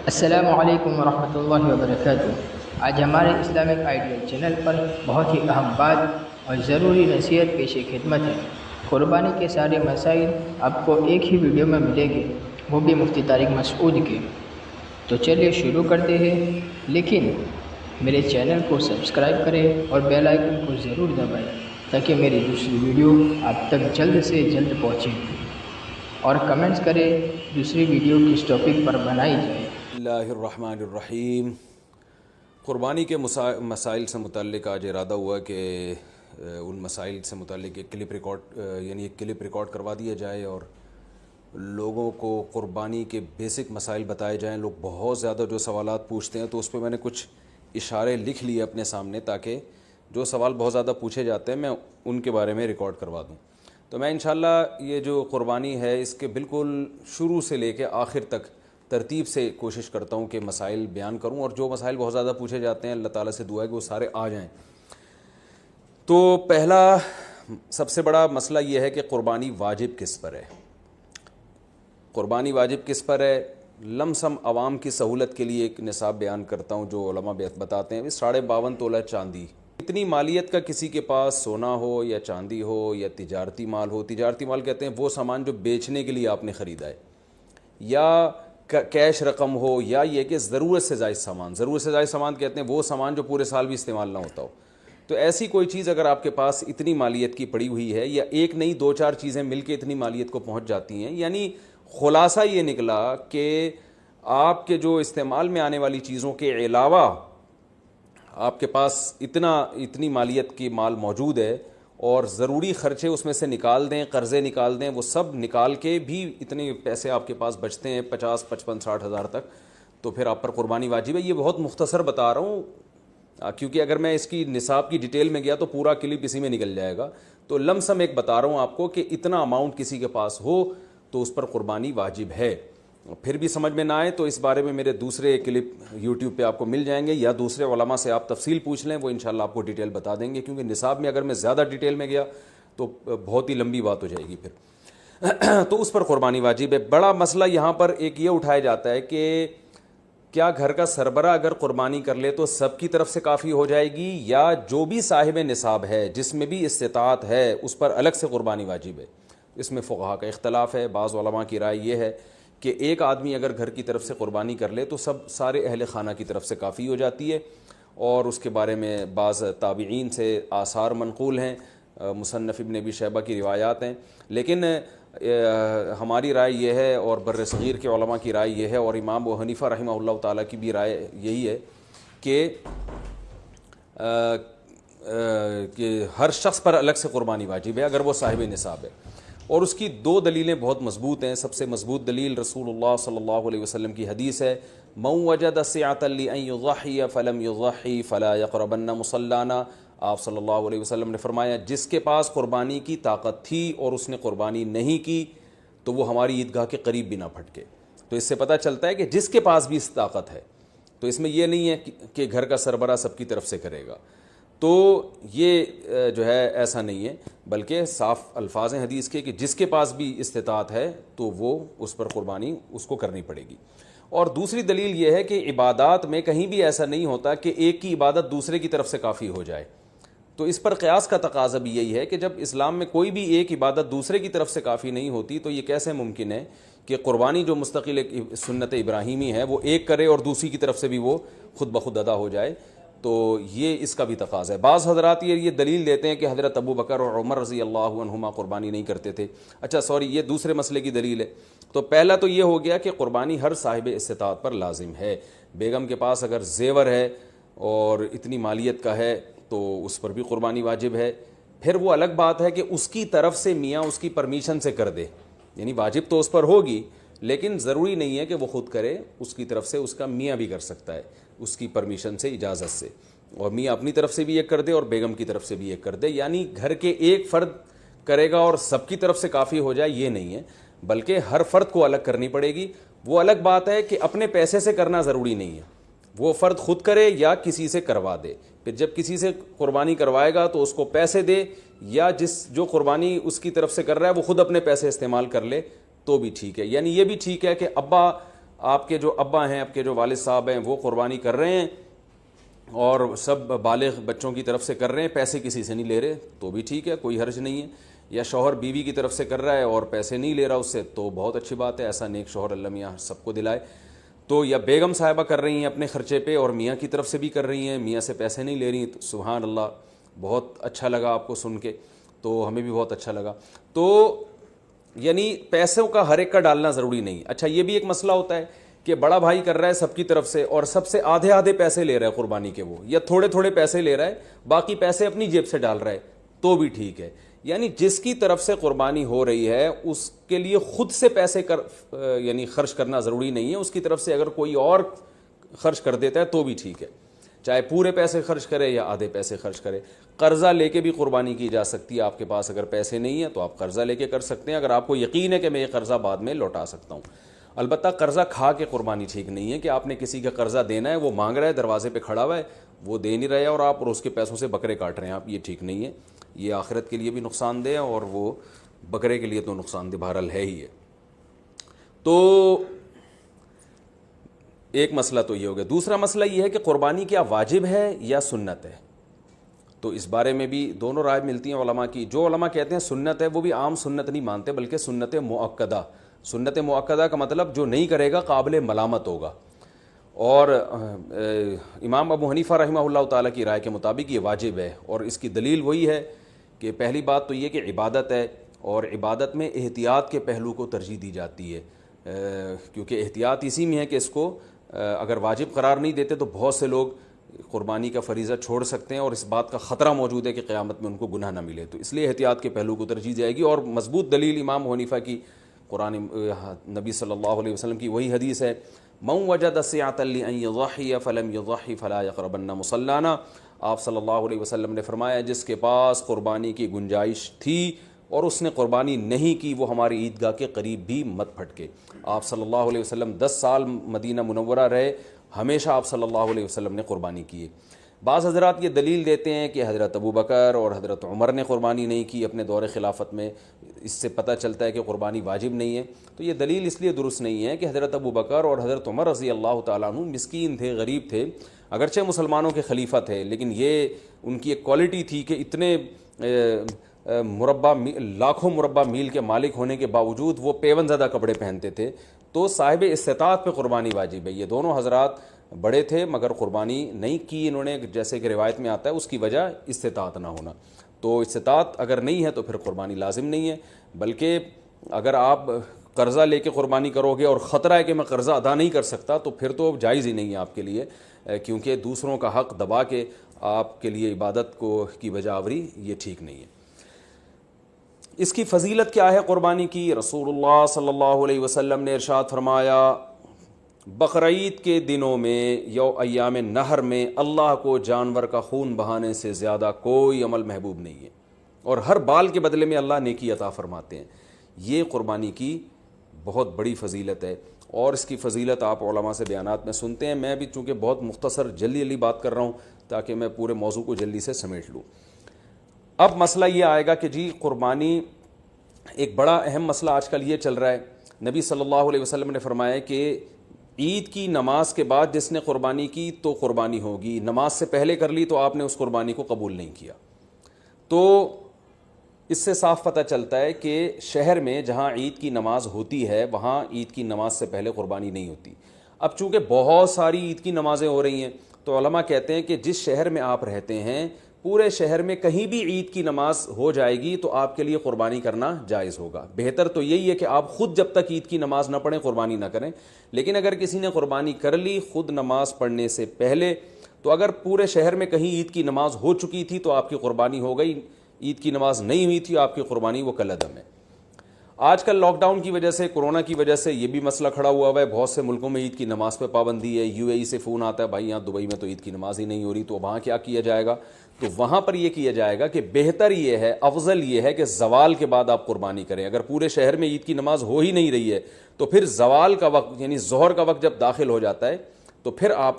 السلام علیکم ورحمۃ اللہ وبرکاتہ۔ آج ہمارے اسلامک آئیڈیل چینل پر بہت ہی اہم بات اور ضروری نصیحت پیش خدمت ہے۔ قربانی کے سارے مسائل آپ کو ایک ہی ویڈیو میں ملیں گے، وہ بھی مفتی طارق مسعود کے۔ تو چلیے شروع کرتے ہیں، لیکن میرے چینل کو سبسکرائب کریں اور بیل آئیکن کو ضرور دبائیں تاکہ میری دوسری ویڈیو آپ تک جلد سے جلد پہنچے، اور کمنٹس کریں دوسری ویڈیو کس ٹاپک پر بنائی جائے۔ اللہ الرحمن الرحیم۔ قربانی کے مسائل سے متعلق آج ارادہ ہوا کہ ان مسائل سے متعلق ایک کلپ ریکارڈ کروا دیا جائے اور لوگوں کو قربانی کے بیسک مسائل بتائے جائیں۔ لوگ بہت زیادہ جو سوالات پوچھتے ہیں، تو اس پہ میں نے کچھ اشارے لکھ لیے اپنے سامنے، تاکہ جو سوال بہت زیادہ پوچھے جاتے ہیں میں ان کے بارے میں ریکارڈ کروا دوں۔ تو میں انشاءاللہ یہ جو قربانی ہے اس کے بالکل شروع سے لے کے آخر تک ترتیب سے کوشش کرتا ہوں کہ مسائل بیان کروں، اور جو مسائل بہت زیادہ پوچھے جاتے ہیں اللہ تعالیٰ سے دعا ہے کہ وہ سارے آ جائیں۔ تو پہلا سب سے بڑا مسئلہ یہ ہے کہ قربانی واجب کس پر ہے۔ قربانی واجب کس پر ہے؟ لم سم عوام کی سہولت کے لیے ایک نصاب بیان کرتا ہوں جو علماء بتاتے ہیں۔ 52.5 تولہ چاندی، اتنی مالیت کا کسی کے پاس سونا ہو یا چاندی ہو یا تجارتی مال ہو۔ تجارتی مال کہتے ہیں وہ سامان جو بیچنے کے لیے آپ نے خریدا ہے، یا کیش رقم ہو، یا یہ کہ ضرورت سے زائد سامان۔ ضرورت سے زائد سامان کہتے ہیں وہ سامان جو پورے سال بھی استعمال نہ ہوتا ہو۔ تو ایسی کوئی چیز اگر آپ کے پاس اتنی مالیت کی پڑی ہوئی ہے، یا ایک نہیں 2-4 چیزیں مل کے اتنی مالیت کو پہنچ جاتی ہیں، یعنی خلاصہ یہ نکلا کہ آپ کے جو استعمال میں آنے والی چیزوں کے علاوہ آپ کے پاس اتنی مالیت کی مال موجود ہے، اور ضروری خرچے اس میں سے نکال دیں، قرضے نکال دیں، وہ سب نکال کے بھی اتنے پیسے آپ کے پاس بچتے ہیں 50, 55, 60 ہزار تک، تو پھر آپ پر قربانی واجب ہے۔ یہ بہت مختصر بتا رہا ہوں، کیونکہ اگر میں اس کی نصاب کی ڈیٹیل میں گیا تو پورا کلپ اسی میں نکل جائے گا۔ تو لم سم ایک بتا رہا ہوں آپ کو کہ اتنا اماؤنٹ کسی کے پاس ہو تو اس پر قربانی واجب ہے۔ پھر بھی سمجھ میں نہ آئے تو اس بارے میں میرے دوسرے کلپ یوٹیوب پہ آپ کو مل جائیں گے، یا دوسرے علماء سے آپ تفصیل پوچھ لیں، وہ انشاءاللہ آپ کو ڈیٹیل بتا دیں گے، کیونکہ نصاب میں اگر میں زیادہ ڈیٹیل میں گیا تو بہت ہی لمبی بات ہو جائے گی پھر۔ تو اس پر قربانی واجب ہے۔ بڑا مسئلہ یہاں پر ایک یہ اٹھایا جاتا ہے کہ کیا گھر کا سربراہ اگر قربانی کر لے تو سب کی طرف سے کافی ہو جائے گی، یا جو بھی صاحب نصاب ہے جس میں بھی استطاعت ہے اس پر الگ سے قربانی واجب ہے؟ اس میں فقہا کا اختلاف ہے۔ بعض علماء کی رائے یہ ہے کہ ایک آدمی اگر گھر کی طرف سے قربانی کر لے تو سارے اہل خانہ کی طرف سے کافی ہو جاتی ہے، اور اس کے بارے میں بعض تابعین سے آثار منقول ہیں، مصنف ابن ابی شیبہ کی روایات ہیں، لیکن ہماری رائے یہ ہے، اور بر صغیر کے علماء کی رائے یہ ہے، اور امام ابو حنیفہ رحمہ اللہ تعالیٰ کی بھی رائے یہی ہے کہ ہر شخص پر الگ سے قربانی واجب ہے اگر وہ صاحب نصاب ہے۔ اور اس کی 2 دلیلیں بہت مضبوط ہیں۔ سب سے مضبوط دلیل رسول اللہ صلی اللہ علیہ وسلم کی حدیث ہے، من وجد سعة لأن يضحي فلم يضحي فلا يقربن مصلانا۔ آپ صلی اللہ علیہ وسلم نے فرمایا جس کے پاس قربانی کی طاقت تھی اور اس نے قربانی نہیں کی تو وہ ہماری عیدگاہ کے قریب بھی نہ پھٹکے۔ تو اس سے پتہ چلتا ہے کہ جس کے پاس بھی اس طاقت ہے، تو اس میں یہ نہیں ہے کہ گھر کا سربراہ سب کی طرف سے کرے گا، تو یہ جو ہے ایسا نہیں ہے، بلکہ صاف الفاظ ہیں حدیث کے کہ جس کے پاس بھی استطاعت ہے تو وہ اس پر قربانی اس کو کرنی پڑے گی۔ اور دوسری دلیل یہ ہے کہ عبادات میں کہیں بھی ایسا نہیں ہوتا کہ ایک کی عبادت دوسرے کی طرف سے کافی ہو جائے۔ تو اس پر قیاس کا تقاضا بھی یہی ہے کہ جب اسلام میں کوئی بھی ایک عبادت دوسرے کی طرف سے کافی نہیں ہوتی تو یہ کیسے ممکن ہے کہ قربانی جو مستقل ایک سنت ابراہیمی ہے وہ ایک کرے اور دوسری کی طرف سے بھی وہ خود بخود ادا ہو جائے؟ تو یہ اس کا بھی تقاضا ہے۔ بعض حضرات یہ دلیل دیتے ہیں کہ حضرت ابو بکر اور عمر رضی اللہ عنہما قربانی نہیں کرتے تھے۔ یہ دوسرے مسئلے کی دلیل ہے۔ تو پہلا تو یہ ہو گیا کہ قربانی ہر صاحب استطاعت پر لازم ہے۔ بیگم کے پاس اگر زیور ہے اور اتنی مالیت کا ہے تو اس پر بھی قربانی واجب ہے۔ پھر وہ الگ بات ہے کہ اس کی طرف سے میاں اس کی پرمیشن سے کر دے، یعنی واجب تو اس پر ہوگی لیکن ضروری نہیں ہے کہ وہ خود کرے، اس کی طرف سے اس کا میاں بھی کر سکتا ہے اس کی پرمیشن سے، اجازت سے، اور میاں اپنی طرف سے بھی ایک کر دے اور بیگم کی طرف سے بھی ایک کر دے۔ یعنی گھر کے ایک فرد کرے گا اور سب کی طرف سے کافی ہو جائے یہ نہیں ہے، بلکہ ہر فرد کو الگ کرنی پڑے گی۔ وہ الگ بات ہے کہ اپنے پیسے سے کرنا ضروری نہیں ہے، وہ فرد خود کرے یا کسی سے کروا دے۔ پھر جب کسی سے قربانی کروائے گا تو اس کو پیسے دے، یا جو قربانی اس کی طرف سے کر رہا ہے وہ خود اپنے پیسے استعمال کر لے تو بھی ٹھیک ہے۔ یعنی یہ بھی ٹھیک ہے کہ ابا آپ کے جو ابا ہیں, آپ کے جو والد صاحب ہیں, وہ قربانی کر رہے ہیں اور سب بالغ بچوں کی طرف سے کر رہے ہیں, پیسے کسی سے نہیں لے رہے, تو بھی ٹھیک ہے, کوئی حرج نہیں ہے. یا شوہر بیوی کی طرف سے کر رہا ہے اور پیسے نہیں لے رہا اس سے, تو بہت اچھی بات ہے, ایسا نیک شوہر اللہ میاں سب کو دلائے. تو یا بیگم صاحبہ کر رہی ہیں اپنے خرچے پہ اور میاں کی طرف سے بھی کر رہی ہیں, میاں سے پیسے نہیں لے رہی, تو سبحان اللہ, بہت اچھا لگا آپ کو سن کے, تو ہمیں بھی بہت اچھا لگا. تو یعنی پیسوں کا ہر ایک کا ڈالنا ضروری نہیں. اچھا یہ بھی ایک مسئلہ ہوتا ہے کہ بڑا بھائی کر رہا ہے سب کی طرف سے اور سب سے آدھے آدھے پیسے لے رہا ہے قربانی کے, وہ یا تھوڑے تھوڑے پیسے لے رہا ہے, باقی پیسے اپنی جیب سے ڈال رہا ہے, تو بھی ٹھیک ہے. یعنی جس کی طرف سے قربانی ہو رہی ہے اس کے لیے خود سے پیسے یعنی خرچ کرنا ضروری نہیں ہے, اس کی طرف سے اگر کوئی اور خرچ کر دیتا ہے تو بھی ٹھیک ہے, چاہے پورے پیسے خرچ کرے یا آدھے پیسے خرچ کرے. قرضہ لے کے بھی قربانی کی جا سکتی ہے, آپ کے پاس اگر پیسے نہیں ہیں تو آپ قرضہ لے کے کر سکتے ہیں, اگر آپ کو یقین ہے کہ میں یہ قرضہ بعد میں لوٹا سکتا ہوں. البتہ قرضہ کھا کے قربانی ٹھیک نہیں ہے, کہ آپ نے کسی کا قرضہ دینا ہے, وہ مانگ رہا ہے, دروازے پہ کھڑا ہوا ہے, وہ دے نہیں رہے اور آپ اس کے پیسوں سے بکرے کاٹ رہے ہیں آپ, یہ ٹھیک نہیں ہے. یہ آخرت کے لیے بھی نقصان دہ ہے اور وہ بکرے کے لیے تو نقصان دہ بہرحال ہے ہی ہے. تو ایک مسئلہ تو یہ ہو گیا. دوسرا مسئلہ یہ ہے کہ قربانی کیا واجب ہے یا سنت ہے, تو اس بارے میں بھی دونوں رائے ملتی ہیں علماء کی. جو علماء کہتے ہیں سنت ہے وہ بھی عام سنت نہیں مانتے, بلکہ سنت مؤکدہ. سنت مؤکدہ کا مطلب جو نہیں کرے گا قابل ملامت ہوگا. اور امام ابو حنیفہ رحمہ اللہ تعالیٰ کی رائے کے مطابق یہ واجب ہے, اور اس کی دلیل وہی ہے کہ پہلی بات تو یہ کہ عبادت ہے, اور عبادت میں احتیاط کے پہلو کو ترجیح دی جاتی ہے, کیونکہ احتیاط اسی میں ہے کہ اس کو اگر واجب قرار نہیں دیتے تو بہت سے لوگ قربانی کا فریضہ چھوڑ سکتے ہیں, اور اس بات کا خطرہ موجود ہے کہ قیامت میں ان کو گناہ نہ ملے, تو اس لیے احتیاط کے پہلو کو ترجیح جائے گی. اور مضبوط دلیل امام ابو حنیفہ کی قرآن نبی صلی اللہ علیہ وسلم کی وہی حدیث ہے, من وجد سعة لأن يضحي فلم يضحي فلا يقربن مصلانا. آپ صلی اللہ علیہ وسلم نے فرمایا جس کے پاس قربانی کی گنجائش تھی اور اس نے قربانی نہیں کی وہ ہماری عیدگاہ کے قریب بھی مت پھٹکے. آپ صلی اللہ علیہ وسلم 10 سال مدینہ منورہ رہے, ہمیشہ آپ صلی اللہ علیہ وسلم نے قربانی کی ہے. بعض حضرات یہ دلیل دیتے ہیں کہ حضرت ابو بکر اور حضرت عمر نے قربانی نہیں کی اپنے دور خلافت میں, اس سے پتہ چلتا ہے کہ قربانی واجب نہیں ہے. تو یہ دلیل اس لیے درست نہیں ہے کہ حضرت ابو بکر اور حضرت عمر رضی اللہ تعالیٰ عنہ مسکین تھے, غریب تھے, اگرچہ مسلمانوں کے خلیفہ تھے, لیکن یہ ان کی ایک کوالٹی تھی کہ اتنے لاکھوں مربع میل کے مالک ہونے کے باوجود وہ پیون زدہ کپڑے پہنتے تھے, تو صاحب استطاعت پہ قربانی واجب ہے. یہ دونوں حضرات بڑے تھے مگر قربانی نہیں کی انہوں نے, جیسے کہ روایت میں آتا ہے اس کی وجہ استطاعت نہ ہونا. تو استطاعت اگر نہیں ہے تو پھر قربانی لازم نہیں ہے, بلکہ اگر آپ قرضہ لے کے قربانی کرو گے اور خطرہ ہے کہ میں قرضہ ادا نہیں کر سکتا, تو پھر تو جائز ہی نہیں ہے آپ کے لیے, کیونکہ دوسروں کا حق دبا کے آپ کے لیے عبادت کو کی وجہ آوری یہ ٹھیک نہیں ہے. اس کی فضیلت کیا ہے قربانی کی؟ رسول اللہ صلی اللہ علیہ وسلم نے ارشاد فرمایا بقرعید کے دنوں میں ایام نہر میں اللہ کو جانور کا خون بہانے سے زیادہ کوئی عمل محبوب نہیں ہے, اور ہر بال کے بدلے میں اللہ نیکی عطا فرماتے ہیں. یہ قربانی کی بہت بڑی فضیلت ہے, اور اس کی فضیلت آپ علماء سے بیانات میں سنتے ہیں. میں بھی چونکہ بہت مختصر جلدی بات کر رہا ہوں تاکہ میں پورے موضوع کو جلدی سے سمیٹ لوں. اب مسئلہ یہ آئے گا کہ جی قربانی, ایک بڑا اہم مسئلہ آج کل یہ چل رہا ہے. نبی صلی اللہ علیہ وسلم نے فرمایا کہ عید کی نماز کے بعد جس نے قربانی کی تو قربانی ہوگی, نماز سے پہلے کر لی تو آپ نے اس قربانی کو قبول نہیں کیا. تو اس سے صاف پتہ چلتا ہے کہ شہر میں جہاں عید کی نماز ہوتی ہے وہاں عید کی نماز سے پہلے قربانی نہیں ہوتی. اب چونکہ بہت ساری عید کی نمازیں ہو رہی ہیں تو علماء کہتے ہیں کہ جس شہر میں آپ رہتے ہیں پورے شہر میں کہیں بھی عید کی نماز ہو جائے گی تو آپ کے لیے قربانی کرنا جائز ہوگا. بہتر تو یہی ہے کہ آپ خود جب تک عید کی نماز نہ پڑھیں قربانی نہ کریں, لیکن اگر کسی نے قربانی کر لی خود نماز پڑھنے سے پہلے تو اگر پورے شہر میں کہیں عید کی نماز ہو چکی تھی تو آپ کی قربانی ہو گئی, عید کی نماز نہیں ہوئی تھی آپ کی قربانی وہ کالعدم ہے. آج کل لاک ڈاؤن کی وجہ سے, کورونا کی وجہ سے یہ بھی مسئلہ کھڑا ہوا ہے, بہت سے ملکوں میں عید کی نماز پہ پابندی ہے. یو اے ای سے فون آتا ہے بھائی یہاں دبئی میں تو عید کی نماز ہی نہیں ہو رہی, تو وہاں کیا کیا جائے گا؟ تو وہاں پر یہ کیا جائے گا کہ بہتر یہ ہے, افضل یہ ہے کہ زوال کے بعد آپ قربانی کریں. اگر پورے شہر میں عید کی نماز ہو ہی نہیں رہی ہے تو پھر زوال کا وقت یعنی ظہر کا وقت جب داخل ہو جاتا ہے تو پھر آپ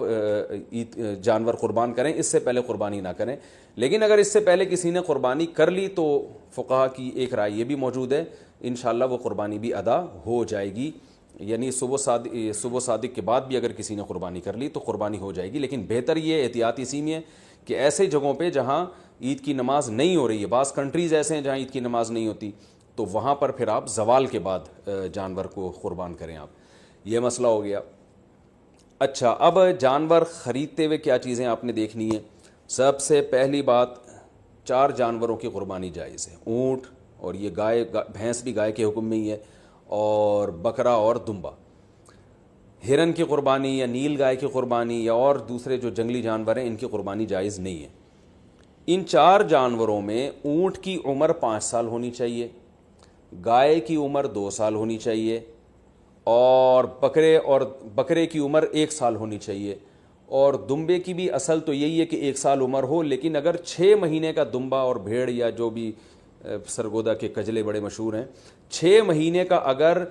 جانور قربان کریں, اس سے پہلے قربانی نہ کریں. لیکن اگر اس سے پہلے کسی نے قربانی کر لی تو فقہا کی ایک رائے یہ بھی موجود ہے, انشاءاللہ وہ قربانی بھی ادا ہو جائے گی. یعنی صبح صادق کے بعد بھی اگر کسی نے قربانی کر لی تو قربانی ہو جائے گی، لیکن بہتر یہ احتیاط اسی میں ہے کہ ایسے جگہوں پہ جہاں عید کی نماز نہیں ہو رہی ہے، بعض کنٹریز ایسے ہیں جہاں عید کی نماز نہیں ہوتی، تو وہاں پر پھر آپ زوال کے بعد جانور کو قربان کریں آپ، یہ مسئلہ ہو گیا۔ اچھا، اب جانور خریدتے ہوئے کیا چیزیں آپ نے دیکھنی ہے؟ سب سے پہلی بات، 4 جانوروں کی قربانی جائز ہے، اونٹ، اور یہ گائے، بھینس بھی گائے کے حکم میں ہی ہے، اور بکرا اور دمبا۔ ہرن کی قربانی یا نیل گائے کی قربانی یا اور دوسرے جو جنگلی جانور ہیں ان کی قربانی جائز نہیں ہے۔ ان 4 جانوروں میں اونٹ کی عمر 5 سال ہونی چاہیے، گائے کی عمر 2 سال ہونی چاہیے، اور بکرے کی عمر 1 سال ہونی چاہیے، اور دمبے کی بھی اصل تو یہی ہے کہ 1 سال عمر ہو، لیکن اگر 6 مہینے کا دمبا اور بھیڑ یا جو بھی سرگودا کے کجلے بڑے مشہور ہیں، 6 مہینے کا اگر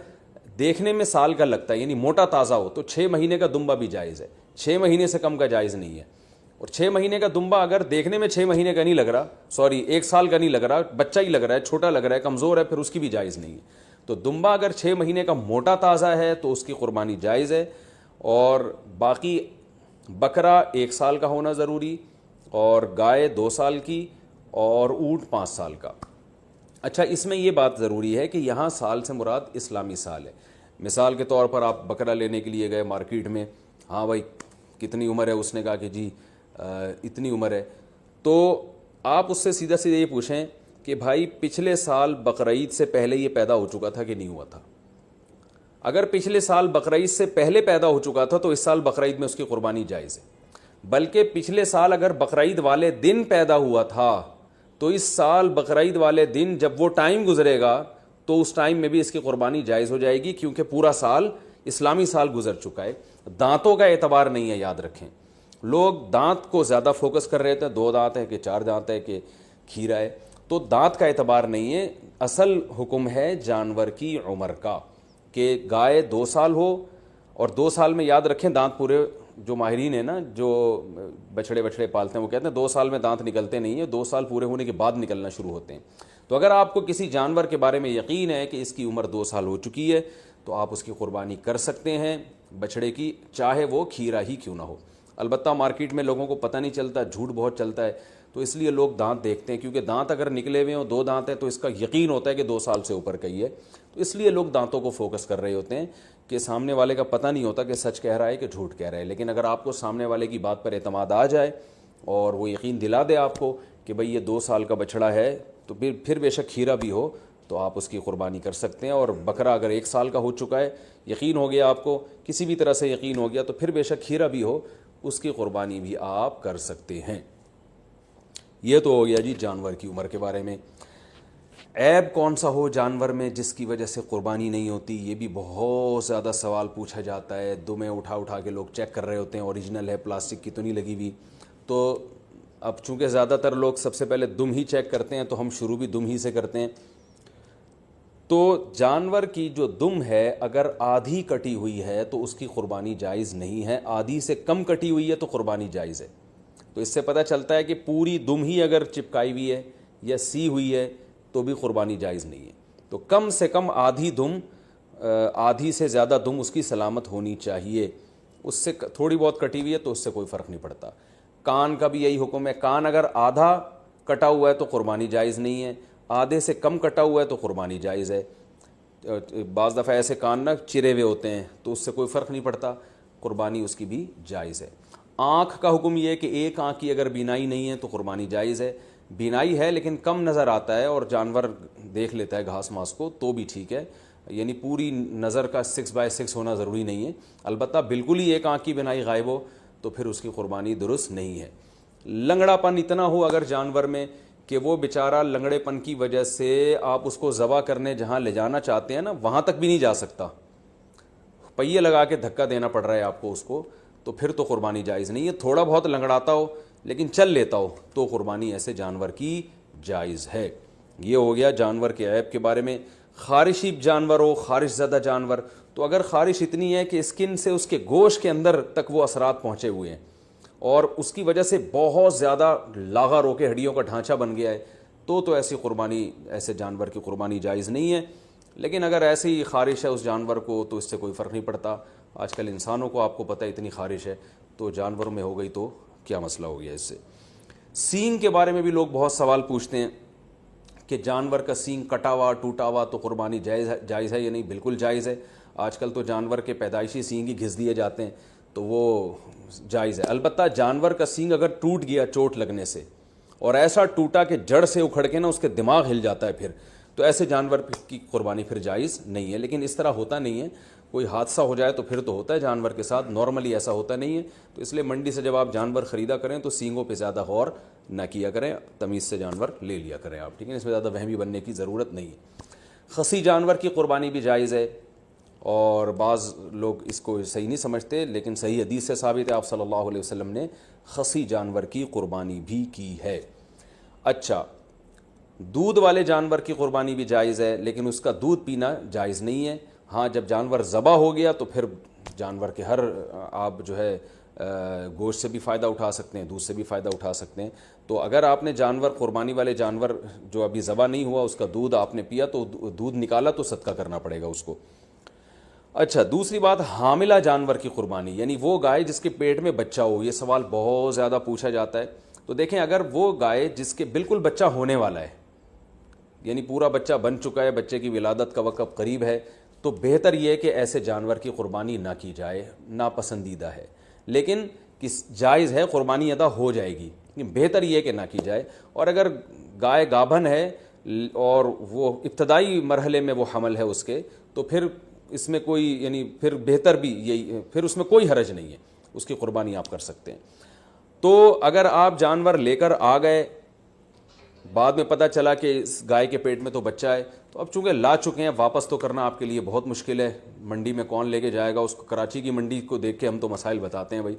دیکھنے میں سال کا لگتا ہے یعنی موٹا تازہ ہو تو 6 مہینے کا دمبا بھی جائز ہے، 6 مہینے سے کم کا جائز نہیں ہے۔ اور 6 مہینے کا دمبا اگر دیکھنے میں 6 مہینے کا نہیں لگ رہا، 1 سال کا نہیں لگ رہا، بچہ ہی لگ رہا ہے، چھوٹا لگ رہا ہے، کمزور ہے، پھر اس کی بھی جائز نہیں ہے۔ تو دمبا اگر 6 مہینے کا موٹا تازہ ہے تو اس کی قربانی جائز ہے، اور باقی بکرا 1 سال کا ہونا ضروری، اور گائے 2 سال کی، اور اونٹ 5 سال کا۔ اچھا، اس میں یہ بات ضروری ہے کہ یہاں سال سے مراد اسلامی سال ہے۔ مثال کے طور پر آپ بکرا لینے کے لیے گئے مارکیٹ میں، ہاں بھائی کتنی عمر ہے، اس نے کہا کہ جی اتنی عمر ہے، تو آپ اس سے سیدھا یہ پوچھیں کہ بھائی پچھلے سال بقرعید سے پہلے یہ پیدا ہو چکا تھا کہ نہیں ہوا تھا؟ اگر پچھلے سال بقرعید سے پہلے پیدا ہو چکا تھا تو اس سال بقرعید میں اس کی قربانی جائز ہے، بلکہ پچھلے سال اگر بقرعید والے دن پیدا ہوا تھا تو اس سال بقرعید والے دن جب وہ ٹائم گزرے گا تو اس ٹائم میں بھی اس کی قربانی جائز ہو جائے گی، کیونکہ پورا سال اسلامی سال گزر چکا ہے۔ دانتوں کا اعتبار نہیں ہے، یاد رکھیں، لوگ دانت کو زیادہ فوکس کر رہے تھے، 2 دانت ہے کہ 4 دانت ہے کہ کھیرا ہے، تو دانت کا اعتبار نہیں ہے، اصل حکم ہے جانور کی عمر کا، کہ گائے 2 سال ہو، اور 2 سال میں یاد رکھیں دانت پورے، جو ماہرین ہیں نا جو بچڑے پالتے ہیں وہ کہتے ہیں 2 سال میں دانت نکلتے نہیں ہیں، 2 سال پورے ہونے کے بعد نکلنا شروع ہوتے ہیں۔ تو اگر آپ کو کسی جانور کے بارے میں یقین ہے کہ اس کی عمر 2 سال ہو چکی ہے تو آپ اس کی قربانی کر سکتے ہیں، بچڑے کی، چاہے وہ کھیرا ہی کیوں نہ ہو۔ البتہ مارکیٹ میں لوگوں کو پتہ نہیں چلتا، جھوٹ بہت چلتا ہے، تو اس لیے لوگ دانت دیکھتے ہیں، کیونکہ دانت اگر نکلے ہوئے ہوں، 2 دانت ہیں تو اس کا یقین ہوتا ہے کہ 2 سال سے اوپر کا ہی ہے، تو اس لیے لوگ دانتوں کو فوکس کر رہے ہوتے ہیں، کہ سامنے والے کا پتہ نہیں ہوتا کہ سچ کہہ رہا ہے کہ جھوٹ کہہ رہا ہے۔ لیکن اگر آپ کو سامنے والے کی بات پر اعتماد آ جائے اور وہ یقین دلا دے آپ کو کہ بھئی یہ 2 سال کا بچڑا ہے، تو پھر بے شک کھیرا بھی ہو تو آپ اس کی قربانی کر سکتے ہیں، اور بکرا اگر 1 سال کا ہو چکا ہے، یقین ہو گیا آپ کو، کسی بھی طرح سے یقین ہو گیا، تو پھر بے شک کھیرا بھی ہو، اس کی قربانی بھی آپ کر سکتے ہیں۔ یہ تو ہو گیا جی جانور کی عمر کے بارے میں۔ عیب کون سا ہو جانور میں جس کی وجہ سے قربانی نہیں ہوتی، یہ بھی بہت زیادہ سوال پوچھا جاتا ہے، دمیں اٹھا کے لوگ چیک کر رہے ہوتے ہیں، اوریجنل ہے، پلاسٹک کی تو نہیں لگی ہوئی۔ تو اب چونکہ زیادہ تر لوگ سب سے پہلے دم ہی چیک کرتے ہیں، تو ہم شروع بھی دم ہی سے کرتے ہیں۔ تو جانور کی جو دم ہے اگر آدھی کٹی ہوئی ہے تو اس کی قربانی جائز نہیں ہے، آدھی سے کم کٹی ہوئی ہے تو قربانی جائز ہے۔ تو اس سے پتہ چلتا ہے کہ پوری دم ہی اگر چپکائی ہوئی ہے یا سی ہوئی ہے تو بھی قربانی جائز نہیں ہے۔ تو کم سے کم آدھی دم، آدھی سے زیادہ دم اس کی سلامت ہونی چاہیے، اس سے تھوڑی بہت کٹی ہوئی ہے تو اس سے کوئی فرق نہیں پڑتا۔ کان کا بھی یہی حکم ہے، کان اگر آدھا کٹا ہوا ہے تو قربانی جائز نہیں ہے، آدھے سے کم کٹا ہوا ہے تو قربانی جائز ہے۔ بعض دفعہ ایسے کان نہ چرے ہوئے ہوتے ہیں تو اس سے کوئی فرق نہیں پڑتا، قربانی اس کی بھی جائز ہے۔ آنکھ کا حکم یہ ہے کہ ایک آنکھ کی اگر بینائی نہیں ہے تو قربانی جائز ہے، بینائی ہے لیکن کم نظر آتا ہے اور جانور دیکھ لیتا ہے گھاس ماس کو تو بھی ٹھیک ہے، یعنی پوری نظر کا 6/6 ہونا ضروری نہیں ہے۔ البتہ بالکل ہی ایک آنکھ کی بینائی غائب ہو تو پھر اس کی قربانی درست نہیں ہے۔ لنگڑا پن اتنا ہو اگر جانور میں کہ وہ بیچارہ لنگڑے پن کی وجہ سے آپ اس کو ذبح کرنے جہاں لے جانا چاہتے ہیں نا وہاں تک بھی نہیں جا سکتا، پہیے لگا کے دھکا دینا پڑ رہا ہے آپ کو اس کو، تو پھر تو قربانی جائز نہیں ہے۔ تھوڑا بہت لنگڑاتا ہو لیکن چل لیتا ہو تو قربانی ایسے جانور کی جائز ہے۔ یہ ہو گیا جانور کے عیب کے بارے میں۔ خارشی جانور ہو، خارش زدہ جانور، تو اگر خارش اتنی ہے کہ اسکن سے اس کے گوشت کے اندر تک وہ اثرات پہنچے ہوئے ہیں اور اس کی وجہ سے بہت زیادہ لاغر ہو کے ہڈیوں کا ڈھانچہ بن گیا ہے تو ایسی قربانی، ایسے جانور کی قربانی جائز نہیں ہے۔ لیکن اگر ایسی ہی خارش ہے اس جانور کو تو اس سے کوئی فرق نہیں پڑتا. آج کل انسانوں کو آپ کو پتہ ہے اتنی خارش ہے, تو جانوروں میں ہو گئی تو کیا مسئلہ ہو گیا اس سے. سینگ کے بارے میں بھی لوگ بہت سوال پوچھتے ہیں کہ جانور کا سینگ کٹا ہوا ٹوٹا ہوا تو قربانی جائز ہے یا نہیں. بالکل جائز ہے. آج کل تو جانور کے پیدائشی سینگ ہی گھس دیے جاتے ہیں تو وہ جائز ہے. البتہ جانور کا سینگ اگر ٹوٹ گیا چوٹ لگنے سے, اور ایسا ٹوٹا کہ جڑ سے اکھڑ کے نا اس کے دماغ ہل جاتا ہے, پھر تو ایسے جانور کی قربانی پھر جائز نہیں ہے. لیکن اس طرح ہوتا نہیں ہے, کوئی حادثہ ہو جائے تو پھر تو ہوتا ہے جانور کے ساتھ, نارملی ایسا ہوتا نہیں ہے. تو اس لیے منڈی سے جب آپ جانور خریدا کریں تو سینگوں پہ زیادہ غور نہ کیا کریں, تمیز سے جانور لے لیا کریں آپ, ٹھیک ہے. اس میں زیادہ وہمی بننے کی ضرورت نہیں ہے. خصی جانور کی قربانی بھی جائز ہے, اور بعض لوگ اس کو صحیح نہیں سمجھتے, لیکن صحیح حدیث سے ثابت ہے, آپ صلی اللہ علیہ وسلم نے خصی جانور کی قربانی بھی کی ہے. اچھا, دودھ والے جانور کی قربانی بھی جائز ہے, لیکن اس کا دودھ پینا جائز نہیں ہے. ہاں, جب جانور ذبح ہو گیا تو پھر جانور کے ہر آپ جو ہے گوشت سے بھی فائدہ اٹھا سکتے ہیں, دودھ سے بھی فائدہ اٹھا سکتے ہیں. تو اگر آپ نے جانور قربانی والے جانور جو ابھی ذبح نہیں ہوا اس کا دودھ آپ نے پیا تو دودھ نکالا تو صدقہ کرنا پڑے گا اس کو. اچھا, دوسری بات حاملہ جانور کی قربانی, یعنی وہ گائے جس کے پیٹ میں بچہ ہو. یہ سوال بہت زیادہ پوچھا جاتا ہے. تو دیکھیں, اگر وہ گائے جس کے بالکل بچہ ہونے والا ہے, یعنی پورا بچہ بن چکا ہے, بچے کی ولادت کا وقت قریب ہے, تو بہتر یہ ہے کہ ایسے جانور کی قربانی نہ کی جائے, ناپسندیدہ ہے. لیکن جائز ہے, قربانی ادا ہو جائے گی, بہتر یہ ہے کہ نہ کی جائے. اور اگر گائے گابھن ہے اور وہ ابتدائی مرحلے میں وہ حمل ہے اس کے, تو پھر اس میں کوئی یعنی پھر بہتر بھی یہی, پھر اس میں کوئی حرج نہیں ہے, اس کی قربانی آپ کر سکتے ہیں. تو اگر آپ جانور لے کر آ گئے, بعد میں پتہ چلا کہ اس گائے کے پیٹ میں تو بچہ ہے, تو اب چونکہ لا چکے ہیں, واپس تو کرنا آپ کے لیے بہت مشکل ہے. منڈی میں کون لے کے جائے گا اس کو؟ کراچی کی منڈی کو دیکھ کے ہم تو مسائل بتاتے ہیں بھائی.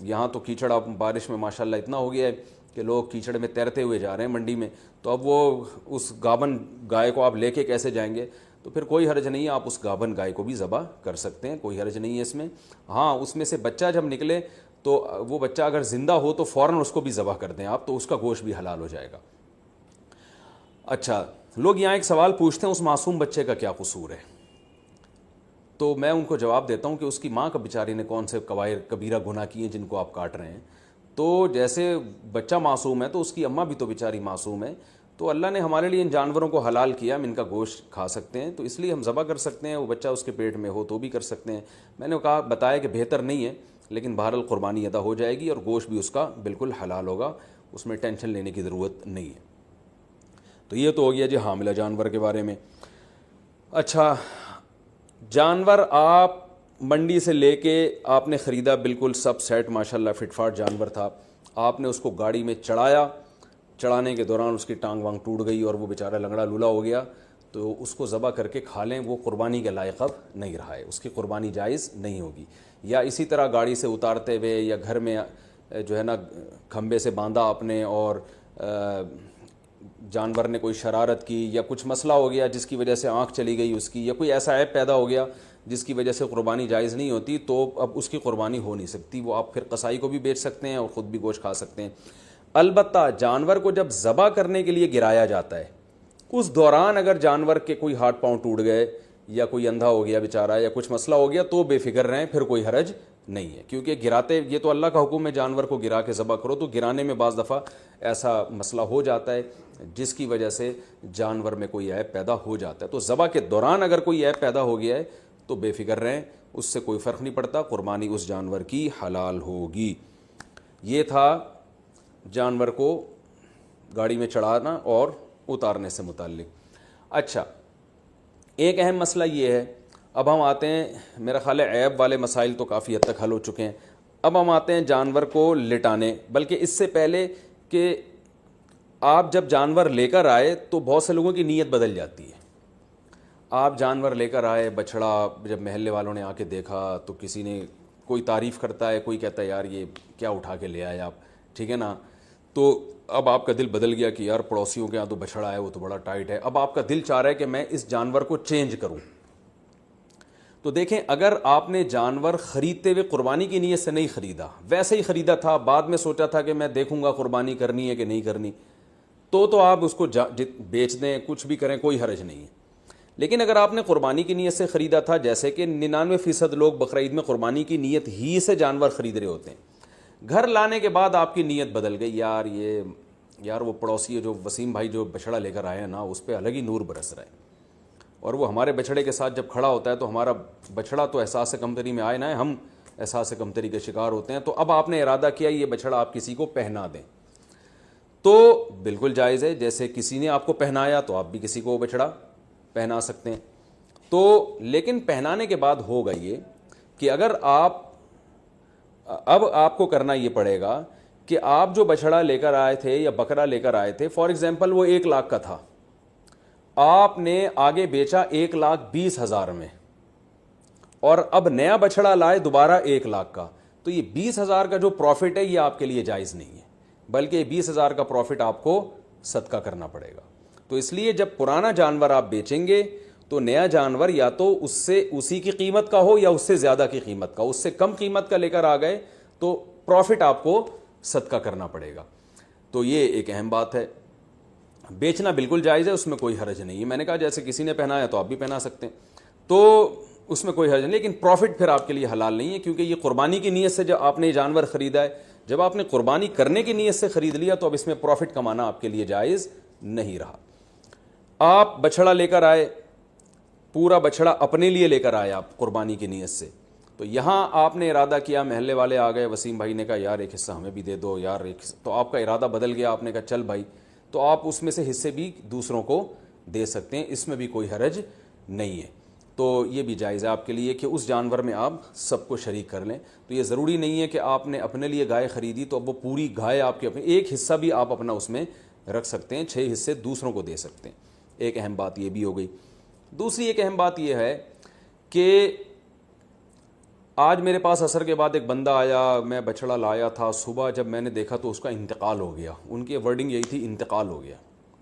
یہاں تو کیچڑ اب بارش میں ماشاءاللہ اتنا ہو گیا ہے کہ لوگ کیچڑ میں تیرتے ہوئے جا رہے ہیں منڈی میں. تو اب وہ اس گابن گائے کو آپ لے کے کیسے جائیں گے؟ تو پھر کوئی حرج نہیں ہے, آپ اس گابن گائے کو بھی ذبح کر سکتے ہیں, کوئی حرج نہیں ہے اس میں. ہاں, اس میں سے بچہ جب نکلے تو وہ بچہ اگر زندہ ہو تو فوراً اس کو بھی ذبح کر دیں آپ, تو اس کا گوشت بھی حلال ہو جائے گا. اچھا, لوگ یہاں ایک سوال پوچھتے ہیں اس معصوم بچے کا کیا قصور ہے؟ تو میں ان کو جواب دیتا ہوں کہ اس کی ماں کا بیچاری نے کون سے کبیرہ گناہ کیے ہیں جن کو آپ کاٹ رہے ہیں. تو جیسے بچہ معصوم ہے تو اس کی اماں بھی تو بیچاری معصوم ہے. تو اللہ نے ہمارے لیے ان جانوروں کو حلال کیا, ہم ان کا گوشت کھا سکتے ہیں, تو اس لیے ہم ذبح کر سکتے ہیں. وہ بچہ اس کے پیٹ میں ہو تو بھی کر سکتے ہیں. میں نے بتایا کہ بہتر نہیں ہے, لیکن بہرحال قربانی ادا ہو جائے گی اور گوشت بھی اس کا بالکل حلال ہوگا, اس میں ٹینشن لینے کی ضرورت نہیں ہے. تو یہ تو ہو گیا جی حاملہ جانور کے بارے میں. اچھا, جانور آپ منڈی سے لے کے آپ نے خریدا, بالکل سب سیٹ ماشاءاللہ فٹ فاٹ جانور تھا, آپ نے اس کو گاڑی میں چڑھایا, چڑھانے کے دوران اس کی ٹانگ وانگ ٹوٹ گئی اور وہ بیچارہ لنگڑا لولا ہو گیا, تو اس کو ذبح کر کے کھا لیں, وہ قربانی کے لائق اب نہیں رہا ہے, اس کی قربانی جائز نہیں ہوگی. یا اسی طرح گاڑی سے اتارتے ہوئے یا گھر میں جو ہے نا کھمبے سے باندھا آپ نے اور جانور نے کوئی شرارت کی یا کچھ مسئلہ ہو گیا جس کی وجہ سے آنکھ چلی گئی اس کی, یا کوئی ایسا عیب پیدا ہو گیا جس کی وجہ سے قربانی جائز نہیں ہوتی, تو اب اس کی قربانی ہو نہیں سکتی. وہ آپ پھر قصائی کو بھی بیچ سکتے ہیں اور خود بھی گوشت کھا سکتے ہیں. البتہ جانور کو جب ذبح کرنے کے لیے گرایا جاتا ہے, اس دوران اگر جانور کے کوئی ہاتھ پاؤں ٹوٹ گئے یا کوئی اندھا ہو گیا بیچارہ یا کچھ مسئلہ ہو گیا, تو بے فکر رہیں, پھر کوئی حرج نہیں ہے. کیونکہ گراتے, یہ تو اللہ کا حکم ہے جانور کو گرا کے ذبح کرو, تو گرانے میں بعض دفعہ ایسا مسئلہ ہو جاتا ہے جس کی وجہ سے جانور میں کوئی عیب پیدا ہو جاتا ہے. تو ذبح کے دوران اگر کوئی عیب پیدا ہو گیا ہے تو بے فکر رہیں, اس سے کوئی فرق نہیں پڑتا, قربانی اس جانور کی حلال ہوگی. یہ تھا جانور کو گاڑی میں چڑھانا اور اتارنے سے متعلق. اچھا, ایک اہم مسئلہ یہ ہے, اب ہم آتے ہیں, میرا خیال ہے عیب والے مسائل تو کافی حد تک حل ہو چکے ہیں. اب ہم آتے ہیں جانور کو لٹانے, بلکہ اس سے پہلے کہ آپ جب جانور لے کر آئے تو بہت سے لوگوں کی نیت بدل جاتی ہے. آپ جانور لے کر آئے, بچڑا, جب محلے والوں نے آ کے دیکھا تو کسی نے کوئی تعریف کرتا ہے, کوئی کہتا ہے یار یہ کیا اٹھا کے لے آئے آپ, ٹھیک ہے نا. تو اب آپ کا دل بدل گیا کہ یار پڑوسیوں کے یہاں تو بچڑا ہے, وہ تو بڑا ٹائٹ ہے. اب آپ کا دل چاہ رہا ہے کہ میں اس جانور کو چینج کروں. تو دیکھیں, اگر آپ نے جانور خریدتے ہوئے قربانی کی نیت سے نہیں خریدا, ویسے ہی خریدا تھا, بعد میں سوچا تھا کہ میں دیکھوں گا قربانی کرنی ہے کہ نہیں کرنی, تو آپ اس کو بیچ دیں, کچھ بھی کریں, کوئی حرج نہیں ہے. لیکن اگر آپ نے قربانی کی نیت سے خریدا تھا، جیسے کہ 99% لوگ بقرعید میں قربانی کی نیت ہی سے جانور خرید رہے ہوتے ہیں، گھر لانے کے بعد آپ کی نیت بدل گئی، یار وہ پڑوسی جو وسیم بھائی جو بچھڑا لے کر آئے ہیں نا، اس پہ الگ ہی نور برس رہا ہے، اور وہ ہمارے بچھڑے کے ساتھ جب کھڑا ہوتا ہے تو ہمارا بچھڑا تو احساس کمتری میں آئے نہ ہے، ہم احساس کمتری کے شکار ہوتے ہیں۔ تو اب آپ نے ارادہ کیا یہ بچھڑا آپ کسی کو پہنا دیں، تو بالکل جائز ہے، جیسے کسی نے آپ کو پہنایا تو آپ بھی کسی کو وہ بچھڑا پہنا سکتے ہیں۔ تو لیکن پہنانے کے بعد ہوگا یہ کہ اگر اب آپ کو کرنا یہ پڑے گا کہ آپ جو بچھڑا لے کر آئے تھے یا بکرا لے کر آئے تھے، فار ایگزامپل وہ 1 لاکھ کا تھا، آپ نے آگے بیچا 1,20,000 میں، اور اب نیا بچھڑا لائے دوبارہ 1 لاکھ کا، تو یہ 20,000 کا جو پروفٹ ہے یہ آپ کے لیے جائز نہیں ہے، بلکہ 20,000 کا پروفٹ آپ کو صدقہ کرنا پڑے گا۔ تو اس لیے جب پرانا جانور آپ بیچیں گے تو نیا جانور یا تو اسی کی قیمت کا ہو یا اس سے زیادہ کی قیمت کا، اس سے کم قیمت کا لے کر آ گئے تو پروفٹ آپ کو صدقہ کرنا پڑے گا۔ تو یہ ایک اہم بات ہے، بیچنا بالکل جائز ہے، اس میں کوئی حرج نہیں ہے۔ میں نے کہا جیسے کسی نے پہنایا تو آپ بھی پہنا سکتے ہیں، تو اس میں کوئی حرج نہیں، لیکن پروفٹ پھر آپ کے لیے حلال نہیں ہے، کیونکہ یہ قربانی کی نیت سے جب آپ نے جانور خریدا ہے، جب آپ نے قربانی کرنے کی نیت سے خرید لیا تو اب اس میں پروفٹ کمانا آپ کے لیے جائز نہیں رہا۔ آپ بچھڑا لے کر آئے، پورا بچھڑا اپنے لیے لے کر آئے آپ قربانی کی نیت سے، تو یہاں آپ نے ارادہ کیا، محلے والے آ گئے، وسیم بھائی نے کہا یار ایک حصہ ہمیں بھی دے دو یار ایک حصہ، تو آپ کا ارادہ بدل گیا، آپ نے کہا چل بھائی، تو آپ اس میں سے حصے بھی دوسروں کو دے سکتے ہیں، اس میں بھی کوئی حرج نہیں ہے۔ تو یہ بھی جائز ہے آپ کے لیے کہ اس جانور میں آپ سب کو شریک کر لیں۔ تو یہ ضروری نہیں ہے کہ آپ نے اپنے لیے گائے خریدی تو اب وہ پوری گائے آپ کے، اپنے ایک حصہ بھی آپ اپنا اس میں رکھ سکتے ہیں، 6 حصے دوسروں کو دے سکتے ہیں۔ ایک اہم بات یہ بھی ہو گئی۔ دوسری ایک اہم بات یہ ہے کہ آج میرے پاس عصر کے بعد ایک بندہ آیا، میں بچھڑا لایا تھا، صبح جب میں نے دیکھا تو اس کا انتقال ہو گیا۔ ان کی ورڈنگ یہی تھی، انتقال ہو گیا۔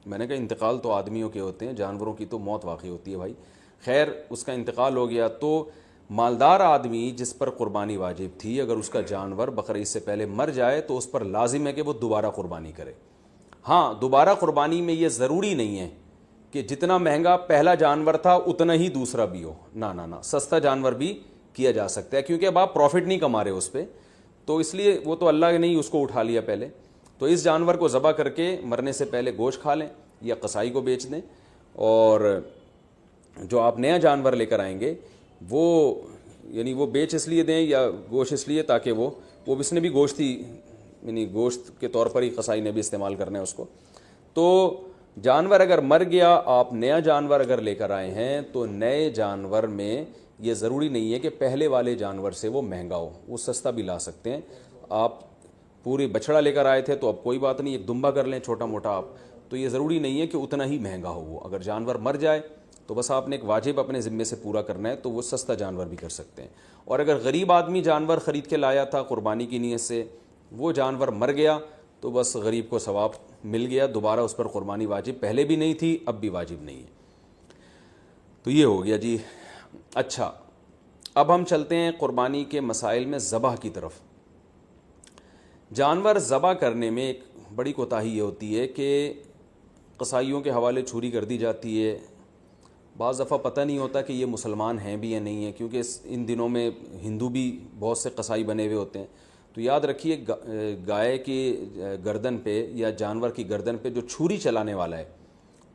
میں نے کہا انتقال تو آدمیوں کے ہوتے ہیں، جانوروں کی تو موت واقع ہوتی ہے بھائی۔ خیر اس کا انتقال ہو گیا، تو مالدار آدمی جس پر قربانی واجب تھی، اگر اس کا جانور بقرعید سے پہلے مر جائے تو اس پر لازم ہے کہ وہ دوبارہ قربانی کرے۔ ہاں، دوبارہ قربانی میں یہ ضروری نہیں ہے کہ جتنا مہنگا پہلا جانور تھا اتنا ہی دوسرا بھی ہو، نہ، سستا جانور بھی کیا جا سکتا ہے، کیونکہ اب آپ پروفٹ نہیں کما رہے اس پہ، تو اس لیے وہ تو اللہ نے ہی اس کو اٹھا لیا پہلے، تو اس جانور کو ذبح کر کے مرنے سے پہلے گوشت کھا لیں یا قصائی کو بیچ دیں، اور جو آپ نیا جانور لے کر آئیں گے وہ بیچ اس لیے دیں یا گوشت اس لیے تاکہ وہ اس نے بھی گوشت ہی گوشت کے طور پر ہی قصائی نے بھی استعمال کرنا ہے اس کو۔ تو جانور اگر مر گیا، آپ نیا جانور اگر لے کر آئے ہیں تو نئے جانور میں یہ ضروری نہیں ہے کہ پہلے والے جانور سے وہ مہنگا ہو، وہ سستا بھی لا سکتے ہیں۔ آپ پوری بچھڑا لے کر آئے تھے تو اب کوئی بات نہیں، ایک دمبا کر لیں چھوٹا موٹا آپ، تو یہ ضروری نہیں ہے کہ اتنا ہی مہنگا ہو وہ۔ اگر جانور مر جائے تو بس آپ نے ایک واجب اپنے ذمے سے پورا کرنا ہے، تو وہ سستا جانور بھی کر سکتے ہیں۔ اور اگر غریب آدمی جانور خرید کے لایا تھا قربانی کی نیت سے، وہ جانور مر گیا تو بس غریب کو ثواب مل گیا، دوبارہ اس پر قربانی واجب پہلے بھی نہیں تھی، اب بھی واجب نہیں ہے۔ تو یہ ہو گیا جی۔ اچھا، اب ہم چلتے ہیں قربانی کے مسائل میں ذبح کی طرف۔ جانور ذبح کرنے میں ایک بڑی کوتاہی یہ ہوتی ہے کہ قصائیوں کے حوالے چھری کر دی جاتی ہے، بعض دفعہ پتہ نہیں ہوتا کہ یہ مسلمان ہیں بھی یا نہیں ہیں، کیونکہ ان دنوں میں ہندو بھی بہت سے قصائی بنے ہوئے ہوتے ہیں۔ تو یاد رکھیے گائے کی گردن پہ یا جانور کی گردن پہ جو چھری چلانے والا ہے،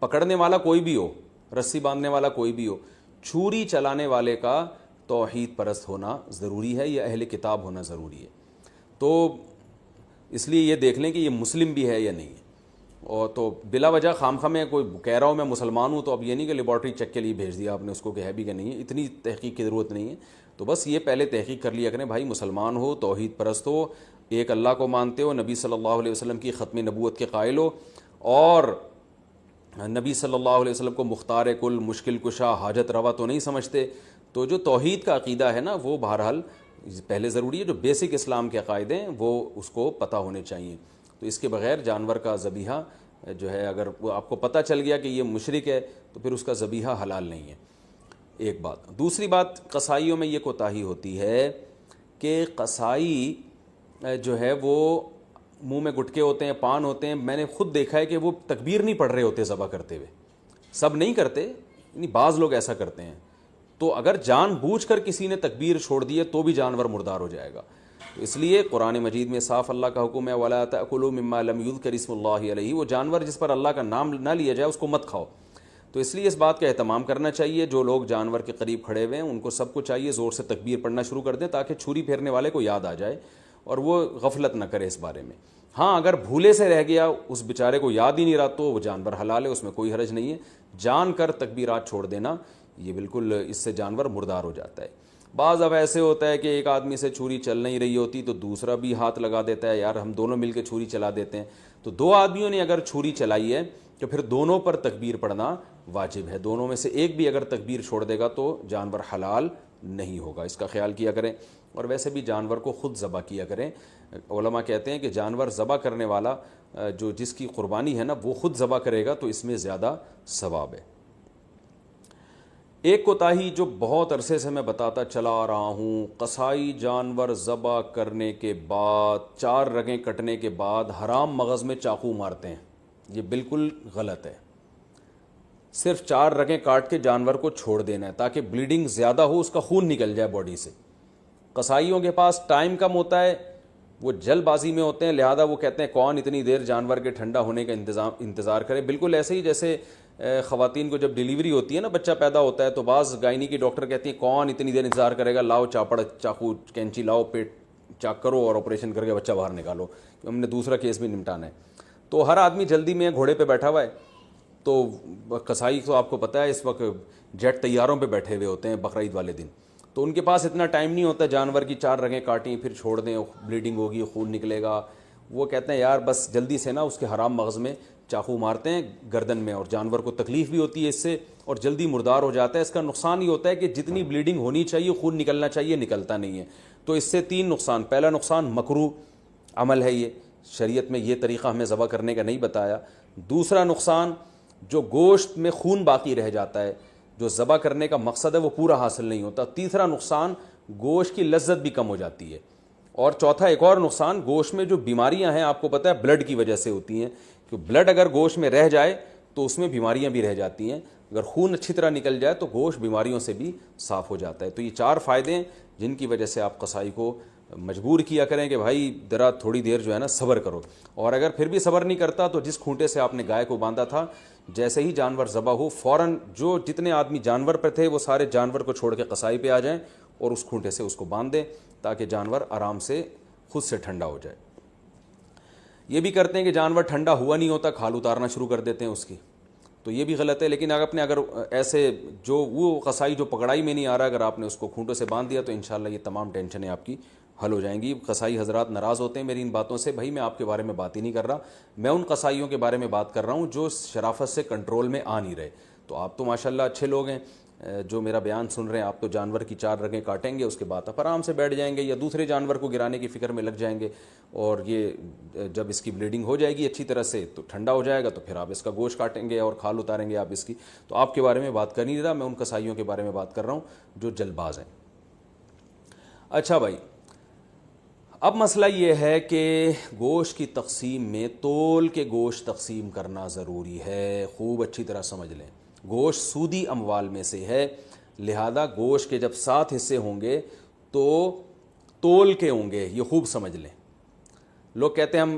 پکڑنے والا کوئی بھی ہو، رسی باندھنے والا کوئی بھی ہو، چھری چلانے والے کا توحید پرست ہونا ضروری ہے یا اہل کتاب ہونا ضروری ہے۔ تو اس لیے یہ دیکھ لیں کہ یہ مسلم بھی ہے یا نہیں ہے۔ اور تو بلا وجہ خام میں کوئی کہہ رہا ہوں میں مسلمان ہوں تو اب یہ نہیں کہ لیبارٹری چیک کے لیے بھیج دیا آپ نے اس کو کہ ہے بھی کہ نہیں ہے، اتنی تحقیق کی ضرورت نہیں ہے۔ تو بس یہ پہلے تحقیق کر لیا کریں بھائی، مسلمان ہو، توحید پرست ہو، ایک اللہ کو مانتے ہو، نبی صلی اللہ علیہ وسلم کی ختم نبوت کے قائل ہو، اور نبی صلی اللہ علیہ وسلم کو مختار کل، مشکل کشا، حاجت روا تو نہیں سمجھتے، تو جو توحید کا عقیدہ ہے نا وہ بہرحال پہلے ضروری ہے، جو بیسک اسلام کے عقائد ہیں وہ اس کو پتہ ہونے چاہیے۔ تو اس کے بغیر جانور کا ذبیحہ جو ہے، اگر آپ کو پتہ چل گیا کہ یہ مشرک ہے تو پھر اس کا ذبیحہ حلال نہیں ہے، ایک بات۔ دوسری بات، قصائیوں میں یہ کوتاہی ہوتی ہے کہ قصائی جو ہے وہ منہ میں گٹکے ہوتے ہیں، پان ہوتے ہیں، میں نے خود دیکھا ہے کہ وہ تکبیر نہیں پڑھ رہے ہوتے ذبح کرتے ہوئے، سب نہیں کرتے، یعنی بعض لوگ ایسا کرتے ہیں، تو اگر جان بوجھ کر کسی نے تکبیر چھوڑ دی ہے تو بھی جانور مردار ہو جائے گا. تو اس لیے قرآن مجید میں صاف اللہ کا حکم ہے وَلَا تَأْكُلُوا مِمَّا لَمْ يُذْكَرِ اسْمُ اللَّهِ عَلَيْهِ، وہ جانور جس پر اللہ کا نام نہ لیا جائے اس کو مت کھاؤ. تو اس لیے اس بات کا اہتمام کرنا چاہیے، جو لوگ جانور کے قریب کھڑے ہوئے ہیں ان کو سب کو چاہیے زور سے تکبیر پڑھنا شروع کر دیں تاکہ چھری پھیرنے والے کو یاد آ جائے اور وہ غفلت نہ کرے اس بارے میں. ہاں اگر بھولے سے رہ گیا، اس بیچارے کو یاد ہی نہیں رہا، تو وہ جانور حلال ہے، اس میں کوئی حرج نہیں ہے. جان کر تکبیرات چھوڑ دینا یہ بالکل اس سے جانور مردار ہو جاتا ہے. بعض اب ایسے ہوتا ہے کہ ایک آدمی سے چھری چل نہیں رہی ہوتی تو دوسرا بھی ہاتھ لگا دیتا ہے، یار ہم دونوں مل کے چھری چلا دیتے ہیں. تو دو آدمیوں نے اگر چھری چلائی ہے تو پھر دونوں پر تکبیر پڑھنا واجب ہے. دونوں میں سے ایک بھی اگر تکبیر چھوڑ دے گا تو جانور حلال نہیں ہوگا، اس کا خیال کیا کریں. اور ویسے بھی جانور کو خود ذبح کیا کریں. علماء کہتے ہیں کہ جانور ذبح کرنے والا جو جس کی قربانی ہے نا وہ خود ذبح کرے گا تو اس میں زیادہ ثواب ہے. ایک کوتاہی جو بہت عرصے سے میں بتاتا چلا آ رہا ہوں، قصائی جانور ذبح کرنے کے بعد 4 رگیں کٹنے کے بعد حرام مغز میں چاقو مارتے ہیں. یہ بالکل غلط ہے. صرف 4 رگیں کاٹ کے جانور کو چھوڑ دینا ہے تاکہ بلیڈنگ زیادہ ہو، اس کا خون نکل جائے باڈی سے. قصائیوں کے پاس ٹائم کم ہوتا ہے، وہ جلد بازی میں ہوتے ہیں، لہذا وہ کہتے ہیں کون اتنی دیر جانور کے ٹھنڈا ہونے کا انتظار کرے. بالکل ایسے ہی جیسے خواتین کو جب ڈیلیوری ہوتی ہے نا، بچہ پیدا ہوتا ہے تو بعض گائنی کی ڈاکٹر کہتی ہیں کون اتنی دیر انتظار کرے گا، لاؤ چاپڑ چاقو کینچی لاؤ، پیٹ چاک کرو اور آپریشن کر کے بچہ باہر نکالو، ہم نے دوسرا کیس بھی نمٹانا ہے. تو ہر آدمی جلدی میں گھوڑے پہ بیٹھا ہوا ہے. تو قصائی تو آپ کو پتہ ہے اس وقت جیٹ طیاروں پہ بیٹھے ہوئے ہوتے ہیں بقرعید والے دن، تو ان کے پاس اتنا ٹائم نہیں ہوتا جانور کی 4 رگیں کاٹیں پھر چھوڑ دیں، بلیڈنگ ہوگی، خون نکلے گا. وہ کہتے ہیں یار بس جلدی سے نا اس کے حرام مغز میں چاقو مارتے ہیں گردن میں، اور جانور کو تکلیف بھی ہوتی ہے اس سے اور جلدی مردار ہو جاتا ہے. اس کا نقصان یہ ہوتا ہے کہ جتنی بلیڈنگ ہونی چاہیے، خون نکلنا چاہیے، نکلتا نہیں ہے. تو اس سے 3 نقصان. پہلا نقصان مکروہ عمل ہے، یہ شریعت میں یہ طریقہ ہمیں ذبح کرنے کا نہیں بتایا. دوسرا نقصان جو گوشت میں خون باقی رہ جاتا ہے، جو ذبح کرنے کا مقصد ہے وہ پورا حاصل نہیں ہوتا. تیسرا نقصان گوشت کی لذت بھی کم ہو جاتی ہے. اور چوتھا ایک اور نقصان، گوشت میں جو بیماریاں ہیں آپ کو پتہ ہے بلڈ کی وجہ سے ہوتی ہیں، کہ بلڈ اگر گوشت میں رہ جائے تو اس میں بیماریاں بھی رہ جاتی ہیں. اگر خون اچھی طرح نکل جائے تو گوشت بیماریوں سے بھی صاف ہو جاتا ہے. تو یہ 4 فائدے ہیں جن کی وجہ سے آپ قصائی کو مجبور کیا کریں کہ بھائی ذرا تھوڑی دیر جو ہے نا صبر کرو. اور اگر پھر بھی صبر نہیں کرتا تو جس کھونٹے سے آپ نے گائے کو باندھا تھا، جیسے ہی جانور ذبح ہو فوراً جو جتنے آدمی جانور پہ تھے وہ سارے جانور کو چھوڑ کے قصائی پہ آ جائیں اور اس کھونٹے سے اس کو باندھ دیں تاکہ جانور آرام سے خود سے ٹھنڈا ہو جائے. یہ بھی کرتے ہیں کہ جانور ٹھنڈا ہوا نہیں ہوتا کھال اتارنا شروع کر دیتے ہیں اس کی، تو یہ بھی غلط ہے. لیکن اگر ایسے جو وہ قصائی جو پکڑائی میں نہیں آ رہا، اگر آپ نے اس کو کھونٹوں سے باندھ دیا تو انشاءاللہ یہ تمام ٹینشنیں آپ کی حل ہو جائیں گی. قصائی حضرات ناراض ہوتے ہیں میری ان باتوں سے. بھائی میں آپ کے بارے میں بات ہی نہیں کر رہا، میں ان قصائیوں کے بارے میں بات کر رہا ہوں جو شرافت سے کنٹرول میں آ نہیں رہے. تو آپ تو ماشاءاللہ اچھے لوگ ہیں جو میرا بیان سن رہے ہیں، آپ تو جانور کی 4 رگیں کاٹیں گے، اس کے بعد آپ آرام سے بیٹھ جائیں گے یا دوسرے جانور کو گرانے کی فکر میں لگ جائیں گے. اور یہ جب اس کی بلیڈنگ ہو جائے گی اچھی طرح سے تو ٹھنڈا ہو جائے گا تو پھر آپ اس کا گوشت کاٹیں گے اور کھال اتاریں گے آپ اس کی. تو آپ کے بارے میں بات کر نہیں رہا، میں ان قصائیوں کے بارے میں بات کر رہا ہوں جو جلد باز ہیں. اچھا بھائی، اب مسئلہ یہ ہے کہ گوشت کی تقسیم میں تول کے گوشت تقسیم کرنا ضروری ہے. خوب اچھی طرح سمجھ لیں، گوشت سودی اموال میں سے ہے، لہذا گوشت کے جب 7 حصے ہوں گے تو تول کے ہوں گے. یہ خوب سمجھ لیں. لوگ کہتے ہیں ہم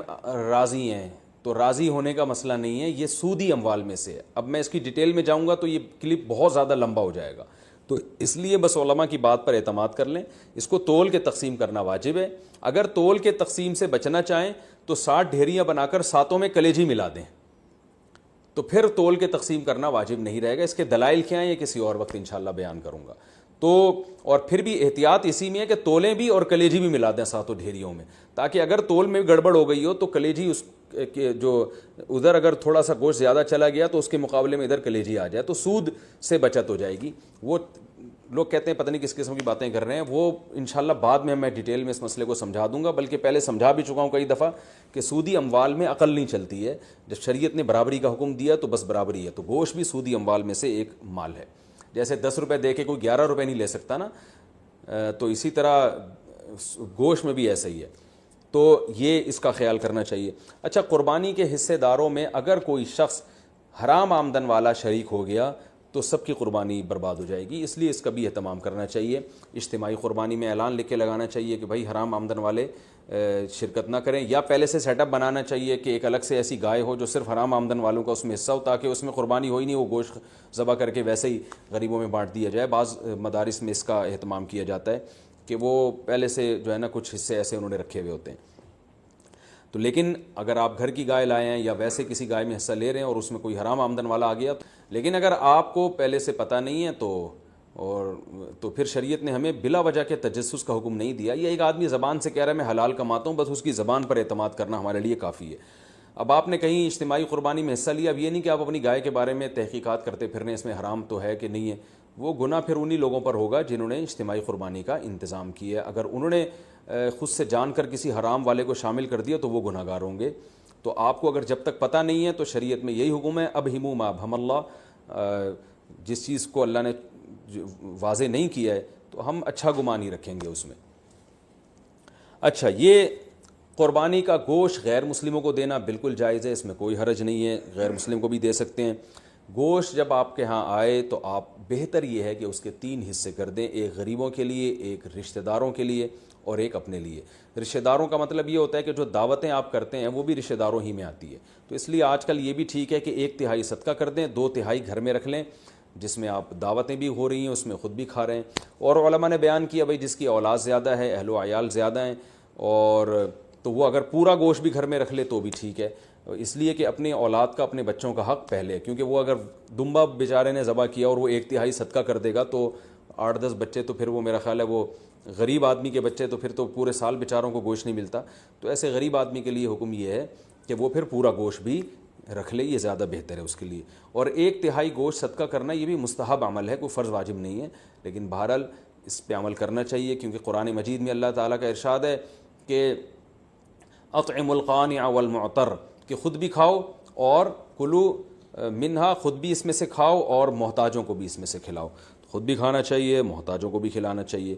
راضی ہیں، تو راضی ہونے کا مسئلہ نہیں ہے، یہ سودی اموال میں سے ہے. اب میں اس کی ڈیٹیل میں جاؤں گا تو یہ کلپ بہت زیادہ لمبا ہو جائے گا، تو اس لیے بس علماء کی بات پر اعتماد کر لیں. اس کو تول کے تقسیم کرنا واجب ہے. اگر تول کے تقسیم سے بچنا چاہیں تو 60 ڈھیریاں بنا کر 7 میں کلیجی ملا دیں، تو پھر تول کے تقسیم کرنا واجب نہیں رہے گا. اس کے دلائل کیا ہیں یہ کسی اور وقت انشاءاللہ بیان کروں گا. تو اور پھر بھی احتیاط اسی میں ہے کہ تولیں بھی اور کلیجی بھی ملا دیں 7 ڈھیریوں میں، تاکہ اگر تول میں گڑبڑ ہو گئی ہو تو کلیجی اس کے جو ادھر اگر تھوڑا سا گوشت زیادہ چلا گیا تو اس کے مقابلے میں ادھر کلیجی آ جائے تو سود سے بچت ہو جائے گی. وہ لوگ کہتے ہیں پتہ نہیں کس قسم کی باتیں کر رہے ہیں، وہ انشاءاللہ بعد میں ڈیٹیل میں اس مسئلے کو سمجھا دوں گا، بلکہ پہلے سمجھا بھی چکا ہوں کئی دفعہ کہ سودی اموال میں عقل نہیں چلتی ہے. جب شریعت نے برابری کا حکم دیا تو بس برابری ہے. تو گوشت بھی سودی اموال میں سے ایک مال ہے. جیسے 10 روپے دے کے کوئی 11 روپے نہیں لے سکتا نا، تو اسی طرح گوشت میں بھی ایسا ہی ہے. تو یہ اس کا خیال کرنا چاہیے. اچھا، قربانی کے حصے داروں میں اگر کوئی شخص حرام آمدن والا شریک ہو گیا تو سب کی قربانی برباد ہو جائے گی. اس لیے اس کا بھی اہتمام کرنا چاہیے. اجتماعی قربانی میں اعلان لکھ کے لگانا چاہیے کہ بھائی حرام آمدن والے شرکت نہ کریں, یا پہلے سے سیٹ اپ بنانا چاہیے کہ ایک الگ سے ایسی گائے ہو جو صرف حرام آمدن والوں کا اس میں حصہ ہو, تاکہ اس میں قربانی ہو ہی نہیں, وہ گوشت ذبح کر کے ویسے ہی غریبوں میں بانٹ دیا جائے. بعض مدارس میں اس کا اہتمام کیا جاتا ہے کہ وہ پہلے سے جو ہے نا کچھ حصے ایسے انہوں نے رکھے ہوئے ہوتے ہیں. تو لیکن اگر آپ گھر کی گائے لائے ہیں یا ویسے کسی گائے میں حصہ لے رہے ہیں اور اس میں کوئی حرام آمدن والا آ گیا, لیکن اگر آپ کو پہلے سے پتہ نہیں ہے تو پھر شریعت نے ہمیں بلا وجہ کے تجسس کا حکم نہیں دیا. یہ ایک آدمی زبان سے کہہ رہا ہے میں حلال کماتا ہوں, بس اس کی زبان پر اعتماد کرنا ہمارے لیے کافی ہے. اب آپ نے کہیں اجتماعی قربانی میں حصہ لیا, اب یہ نہیں کہ آپ اپنی گائے کے بارے میں تحقیقات کرتے پھرنے اس میں حرام تو ہے کہ نہیں ہے. وہ گناہ پھر انہی لوگوں پر ہوگا جنہوں نے اجتماعی قربانی کا انتظام کیا ہے. اگر انہوں نے خود سے جان کر کسی حرام والے کو شامل کر دیا تو وہ گناہ گار ہوں گے. تو آپ کو اگر جب تک پتہ نہیں ہے تو شریعت میں یہی حکم ہے, اب ہمو ما ابہم اللہ, جس چیز کو اللہ نے واضح نہیں کیا ہے تو ہم اچھا گمان ہی رکھیں گے اس میں. اچھا, یہ قربانی کا گوشت غیر مسلموں کو دینا بالکل جائز ہے, اس میں کوئی حرج نہیں ہے, غیر مسلم کو بھی دے سکتے ہیں. گوشت جب آپ کے ہاں آئے تو آپ بہتر یہ ہے کہ اس کے 3 حصے کر دیں, ایک غریبوں کے لیے, ایک رشتہ داروں کے لیے اور ایک اپنے لیے. رشتہ داروں کا مطلب یہ ہوتا ہے کہ جو دعوتیں آپ کرتے ہیں وہ بھی رشتہ داروں ہی میں آتی ہے, تو اس لیے آج کل یہ بھی ٹھیک ہے کہ 1/3 صدقہ کر دیں, 2/3 گھر میں رکھ لیں جس میں آپ دعوتیں بھی ہو رہی ہیں اس میں خود بھی کھا رہے ہیں. اور علماء نے بیان کیا بھائی جس کی اولاد زیادہ ہے, اہل و عیال زیادہ ہیں, اور تو وہ اگر پورا گوشت بھی گھر میں رکھ لے تو بھی ٹھیک ہے, اس لیے کہ اپنے اولاد کا, اپنے بچوں کا حق پہلے ہے. کیونکہ وہ اگر دمبا بیچارے نے ذبح کیا اور وہ 1/3 صدقہ کر دے گا تو 8-10 بچے, تو پھر وہ میرا خیال ہے وہ غریب آدمی کے بچے, تو پھر تو پورے سال بیچاروں کو گوشت نہیں ملتا. تو ایسے غریب آدمی کے لیے حکم یہ ہے کہ وہ پھر پورا گوشت بھی رکھ لے, یہ زیادہ بہتر ہے اس کے لیے. اور 1/3 گوشت صدقہ کرنا یہ بھی مستحب عمل ہے, کوئی فرض واجب نہیں ہے, لیکن بہرحال اس پہ عمل کرنا چاہیے. کیونکہ قرآن مجید میں اللہ تعالیٰ کا ارشاد ہے کہ اطعموا القانع والمعتر, کہ خود بھی کھاؤ اور کلو منہا, خود بھی اس میں سے کھاؤ اور محتاجوں کو بھی اس میں سے کھلاؤ. خود بھی کھانا چاہیے, محتاجوں کو بھی کھلانا چاہیے.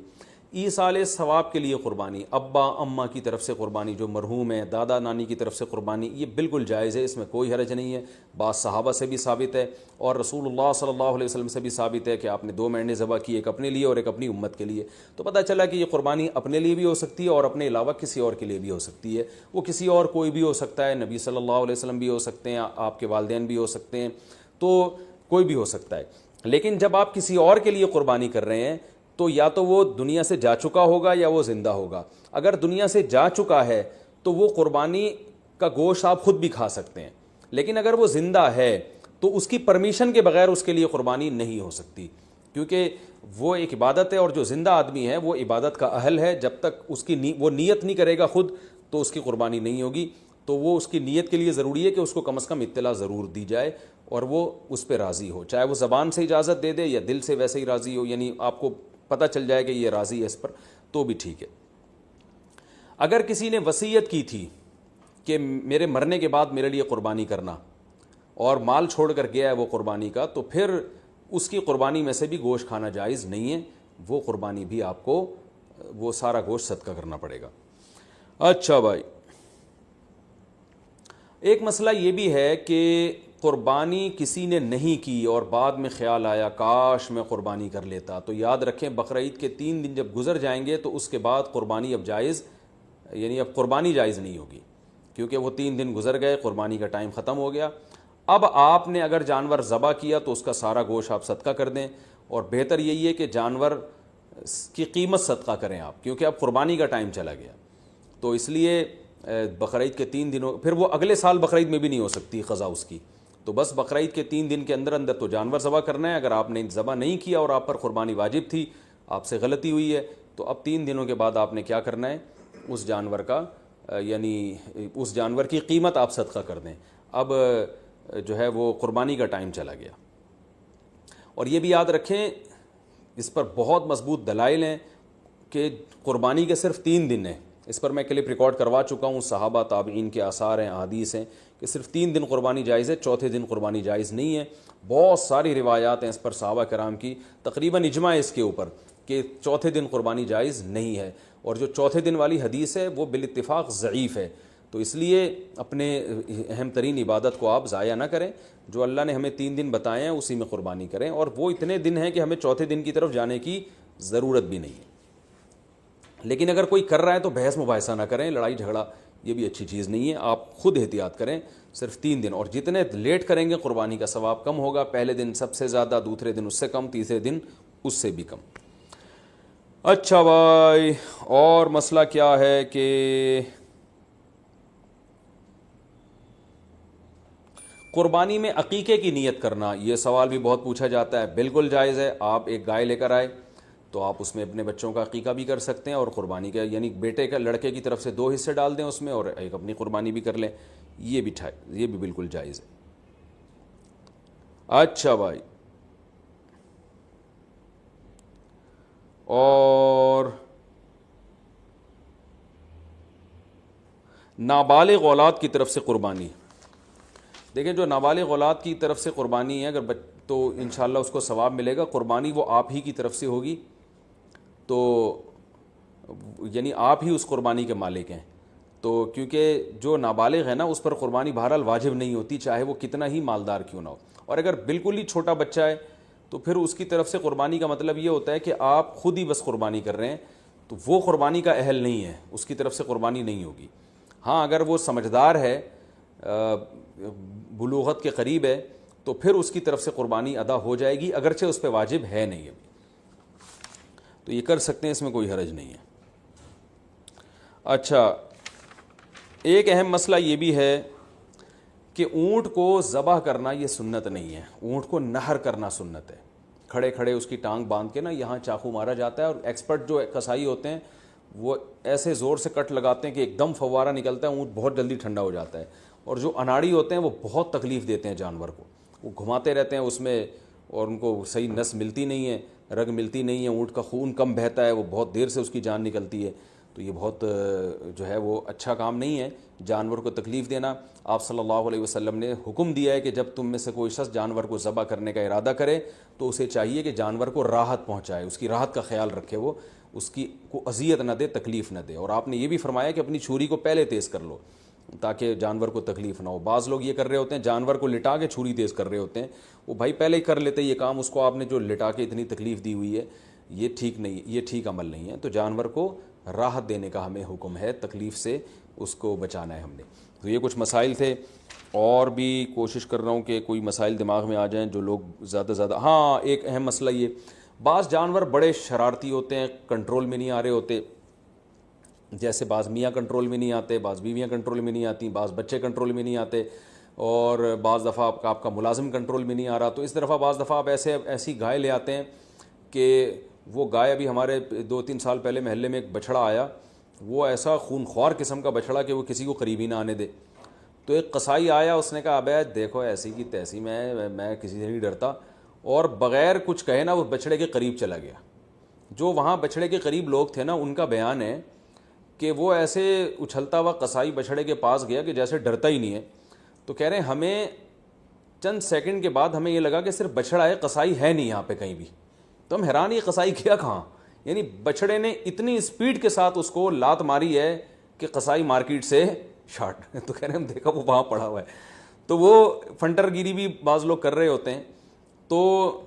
ایصال ثواب کے لیے قربانی, ابا اماں کی طرف سے قربانی, جو مرحوم ہے, دادا نانی کی طرف سے قربانی, یہ بالکل جائز ہے, اس میں کوئی حرج نہیں ہے. بعض صحابہ سے بھی ثابت ہے اور رسول اللہ صلی اللہ علیہ وسلم سے بھی ثابت ہے کہ آپ نے 2 مینڈے ذبح کیے, ایک اپنے لیے اور ایک اپنی امت کے لیے. تو پتہ چلا کہ یہ قربانی اپنے لیے بھی ہو سکتی ہے اور اپنے علاوہ کسی اور کے لیے بھی ہو سکتی ہے. وہ کسی اور کوئی بھی ہو سکتا ہے, نبی صلی اللہ علیہ وسلم بھی ہو سکتے ہیں, آپ کے والدین بھی ہو سکتے ہیں, تو کوئی بھی ہو سکتا ہے. لیکن جب آپ کسی اور کے لیے قربانی کر رہے ہیں تو یا تو وہ دنیا سے جا چکا ہوگا یا وہ زندہ ہوگا. اگر دنیا سے جا چکا ہے تو وہ قربانی کا گوشت آپ خود بھی کھا سکتے ہیں, لیکن اگر وہ زندہ ہے تو اس کی پرمیشن کے بغیر اس کے لیے قربانی نہیں ہو سکتی, کیونکہ وہ ایک عبادت ہے اور جو زندہ آدمی ہے وہ عبادت کا اہل ہے. جب تک اس کی وہ نیت نہیں کرے گا خود تو اس کی قربانی نہیں ہوگی. تو وہ اس کی نیت کے لیے ضروری ہے کہ اس کو کم از کم اطلاع ضرور دی جائے اور وہ اس پہ راضی ہو, چاہے وہ زبان سے اجازت دے دے یا دل سے ویسے ہی راضی ہو, یعنی آپ کو پتہ چل جائے کہ یہ راضی ہے اس پر, تو بھی ٹھیک ہے. اگر کسی نے وصیت کی تھی کہ میرے مرنے کے بعد میرے لیے قربانی کرنا اور مال چھوڑ کر گیا ہے وہ قربانی کا, تو پھر اس کی قربانی میں سے بھی گوشت کھانا جائز نہیں ہے, وہ قربانی بھی آپ کو وہ سارا گوشت صدقہ کرنا پڑے گا. اچھا بھائی, ایک مسئلہ یہ بھی ہے کہ قربانی کسی نے نہیں کی اور بعد میں خیال آیا کاش میں قربانی کر لیتا, تو یاد رکھیں بقرعید کے 3 دن جب گزر جائیں گے تو اس کے بعد قربانی اب جائز, یعنی اب قربانی جائز نہیں ہوگی, کیونکہ وہ 3 دن گزر گئے, قربانی کا ٹائم ختم ہو گیا. اب آپ نے اگر جانور ذبح کیا تو اس کا سارا گوشت آپ صدقہ کر دیں, اور بہتر یہی ہے کہ جانور کی قیمت صدقہ کریں آپ, کیونکہ اب قربانی کا ٹائم چلا گیا. تو اس لیے بقرعید کے 3 دنوں, پھر وہ اگلے سال بقرعید میں بھی نہیں ہو سکتی قضا اس کی, تو بس بقرعید کے 3 دن کے اندر اندر تو جانور ذبح کرنا ہے. اگر آپ نے ذبح نہیں کیا اور آپ پر قربانی واجب تھی, آپ سے غلطی ہوئی ہے, تو اب 3 دنوں کے بعد آپ نے کیا کرنا ہے, اس جانور کا یعنی اس جانور کی قیمت آپ صدقہ کر دیں. اب جو ہے وہ قربانی کا ٹائم چلا گیا. اور یہ بھی یاد رکھیں, اس پر بہت مضبوط دلائل ہیں کہ قربانی کے صرف 3 دن ہیں. اس پر میں کلپ ریکارڈ کروا چکا ہوں, صحابہ تابعین کے آثار ہیں, احادیث ہیں کہ صرف 3 دن قربانی جائز ہے, چوتھے دن قربانی جائز نہیں ہے. بہت ساری روایات ہیں اس پر صحابہ کرام کی, تقریباً اجماع ہے اس کے اوپر کہ چوتھے دن قربانی جائز نہیں ہے. اور جو چوتھے دن والی حدیث ہے وہ بالاتفاق ضعیف ہے. تو اس لیے اپنے اہم ترین عبادت کو آپ ضائع نہ کریں. جو اللہ نے ہمیں 3 دن بتائے ہیں اسی میں قربانی کریں, اور وہ اتنے دن ہیں کہ ہمیں چوتھے دن کی طرف جانے کی ضرورت بھی نہیں ہے. لیکن اگر کوئی کر رہا ہے تو بحث مباحثہ نہ کریں, لڑائی جھگڑا یہ بھی اچھی چیز نہیں ہے. آپ خود احتیاط کریں, صرف 3 دن, اور جتنے لیٹ کریں گے قربانی کا ثواب کم ہوگا. پہلے دن سب سے زیادہ, دوسرے دن اس سے کم, تیسرے دن اس سے بھی کم. اچھا بھائی, اور مسئلہ کیا ہے کہ قربانی میں عقیقے کی نیت کرنا, یہ سوال بھی بہت پوچھا جاتا ہے. بالکل جائز ہے. آپ ایک گائے لے کر آئے تو آپ اس میں اپنے بچوں کا عقیقہ بھی کر سکتے ہیں, اور قربانی کا یعنی بیٹے کا, لڑکے کی طرف سے 2 حصے ڈال دیں اس میں, اور ایک اپنی قربانی بھی کر لیں. یہ بھی بالکل جائز ہے. اچھا بھائی, اور نابالغ اولاد کی طرف سے قربانی. دیکھیں, جو نابالغ اولاد کی طرف سے قربانی ہے اگر تو انشاءاللہ اس کو ثواب ملے گا. قربانی وہ آپ ہی کی طرف سے ہوگی, تو یعنی آپ ہی اس قربانی کے مالک ہیں. تو کیونکہ جو نابالغ ہے نا اس پر قربانی بہرحال واجب نہیں ہوتی, چاہے وہ کتنا ہی مالدار کیوں نہ ہو. اور اگر بالکل ہی چھوٹا بچہ ہے تو پھر اس کی طرف سے قربانی کا مطلب یہ ہوتا ہے کہ آپ خود ہی بس قربانی کر رہے ہیں, تو وہ قربانی کا اہل نہیں ہے, اس کی طرف سے قربانی نہیں ہوگی. ہاں, اگر وہ سمجھدار ہے, بلوغت کے قریب ہے, تو پھر اس کی طرف سے قربانی ادا ہو جائے گی, اگرچہ اس پہ واجب ہے نہیں ابھی, تو یہ کر سکتے ہیں, اس میں کوئی حرج نہیں ہے. اچھا, ایک اہم مسئلہ یہ بھی ہے کہ اونٹ کو ذبح کرنا یہ سنت نہیں ہے. اونٹ کو نہر کرنا سنت ہے. کھڑے کھڑے اس کی ٹانگ باندھ کے نا یہاں چاقو مارا جاتا ہے, اور ایکسپرٹ جو کسائی ہوتے ہیں وہ ایسے زور سے کٹ لگاتے ہیں کہ ایک دم فوارہ نکلتا ہے, اونٹ بہت جلدی ٹھنڈا ہو جاتا ہے. اور جو اناڑی ہوتے ہیں وہ بہت تکلیف دیتے ہیں جانور کو, وہ گھماتے رہتے ہیں اس میں, اور ان کو صحیح نس ملتی نہیں ہے, رگ ملتی نہیں ہے, اونٹ کا خون کم بہتا ہے, وہ بہت دیر سے اس کی جان نکلتی ہے. تو یہ بہت جو ہے وہ اچھا کام نہیں ہے جانور کو تکلیف دینا. آپ صلی اللہ علیہ وسلم نے حکم دیا ہے کہ جب تم میں سے کوئی شخص جانور کو ذبح کرنے کا ارادہ کرے تو اسے چاہیے کہ جانور کو راحت پہنچائے, اس کی راحت کا خیال رکھے, وہ اس کی کو اذیت نہ دے, تکلیف نہ دے. اور آپ نے یہ بھی فرمایا کہ اپنی چھری کو پہلے تیز کر لو تاکہ جانور کو تکلیف نہ ہو. بعض لوگ یہ کر رہے ہوتے ہیں, جانور کو لٹا کے چھری تیز کر رہے ہوتے ہیں. وہ بھائی پہلے ہی کر لیتے یہ کام, اس کو آپ نے جو لٹا کے اتنی تکلیف دی ہوئی ہے, یہ ٹھیک نہیں, یہ ٹھیک عمل نہیں ہے. تو جانور کو راحت دینے کا ہمیں حکم ہے, تکلیف سے اس کو بچانا ہے ہم نے. تو یہ کچھ مسائل تھے, اور بھی کوشش کر رہا ہوں کہ کوئی مسائل دماغ میں آ جائیں جو لوگ زیادہ زیادہ. ہاں, ایک اہم مسئلہ یہ, بعض جانور بڑے شرارتی ہوتے ہیں, کنٹرول میں نہیں آ رہے ہوتے. جیسے بعض میاں کنٹرول میں نہیں آتے, بعض بیویاں کنٹرول میں نہیں آتی, بعض بچے کنٹرول میں نہیں آتے, اور بعض دفعہ آپ کا ملازم کنٹرول میں نہیں آ رہا. تو اس دفعہ بعض دفعہ آپ ایسی گائے لے آتے ہیں کہ وہ گائے, ابھی ہمارے 2-3 سال پہلے محلے میں ایک بچڑا آیا, وہ ایسا خونخوار قسم کا بچڑا کہ وہ کسی کو قریب ہی نہ آنے دے. تو ایک قصائی آیا, اس نے کہا ابے دیکھو ایسی کی تیسی, میں کسی سے نہیں ڈرتا, اور بغیر کچھ کہے نا وہ بچڑے کے قریب چلا گیا. جو وہاں بچڑے کے قریب لوگ تھے نا, ان کا بیان ہے کہ وہ ایسے اچھلتا ہوا قصائی بچڑے کے پاس گیا کہ جیسے ڈرتا ہی نہیں ہے. تو کہہ رہے ہیں ہمیں چند سیکنڈ کے بعد ہمیں یہ لگا کہ صرف بچڑا ہے, قصائی ہے نہیں یہاں پہ کہیں بھی. تو ہم حیران, یہ قصائی کیا کہاں, یعنی بچڑے نے اتنی اسپیڈ کے ساتھ اس کو لات ماری ہے کہ قصائی مارکیٹ سے شارٹ. تو کہہ رہے ہیں ہم دیکھا وہ وہاں پڑا ہوا ہے. تو وہ فنٹر گیری بھی بعض لوگ کر رہے ہوتے ہیں. تو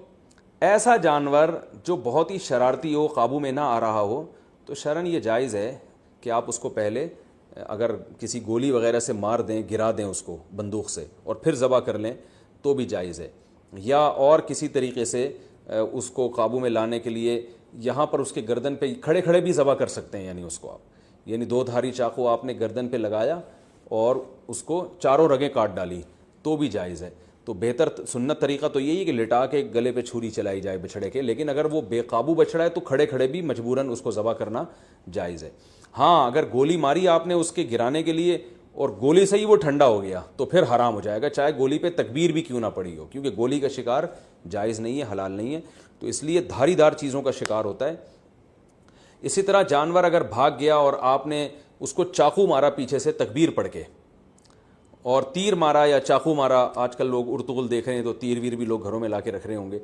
ایسا جانور جو بہت ہی شرارتی ہو, قابو میں نہ آ رہا ہو, تو شرعاً یہ جائز ہے کہ آپ اس کو پہلے اگر کسی گولی وغیرہ سے مار دیں, گرا دیں اس کو بندوق سے, اور پھر ذبح کر لیں تو بھی جائز ہے. یا اور کسی طریقے سے اس کو قابو میں لانے کے لیے یہاں پر اس کے گردن پہ کھڑے کھڑے بھی ذبح کر سکتے ہیں. یعنی اس کو آپ, یعنی 2 دھاری چاقو آپ نے گردن پہ لگایا اور اس کو چاروں رگیں کاٹ ڈالی تو بھی جائز ہے. تو بہتر سنت طریقہ تو یہی ہے کہ لٹا کے گلے پہ چھری چلائی جائے بچھڑے کے. لیکن اگر وہ بے قابو بچھڑا ہے تو کھڑے کھڑے بھی مجبوراً اس کو ذبح کرنا جائز ہے. ہاں, اگر گولی ماری آپ نے اس کے گرانے کے لیے اور گولی سے ہی وہ ٹھنڈا ہو گیا تو پھر حرام ہو جائے گا, چاہے گولی پہ تکبیر بھی کیوں نہ پڑی ہو, کیونکہ گولی کا شکار جائز نہیں ہے, حلال نہیں ہے. تو اس لیے دھاری دار چیزوں کا شکار ہوتا ہے. اسی طرح جانور اگر بھاگ گیا اور آپ نے اس کو چاقو مارا پیچھے سے تکبیر پڑھ کے, اور تیر مارا یا چاقو مارا, آج کل لوگ ارطغرل دیکھ رہے ہیں تو تیر ویر بھی لوگ گھروں میں لا کے رکھ رہے ہوں گے,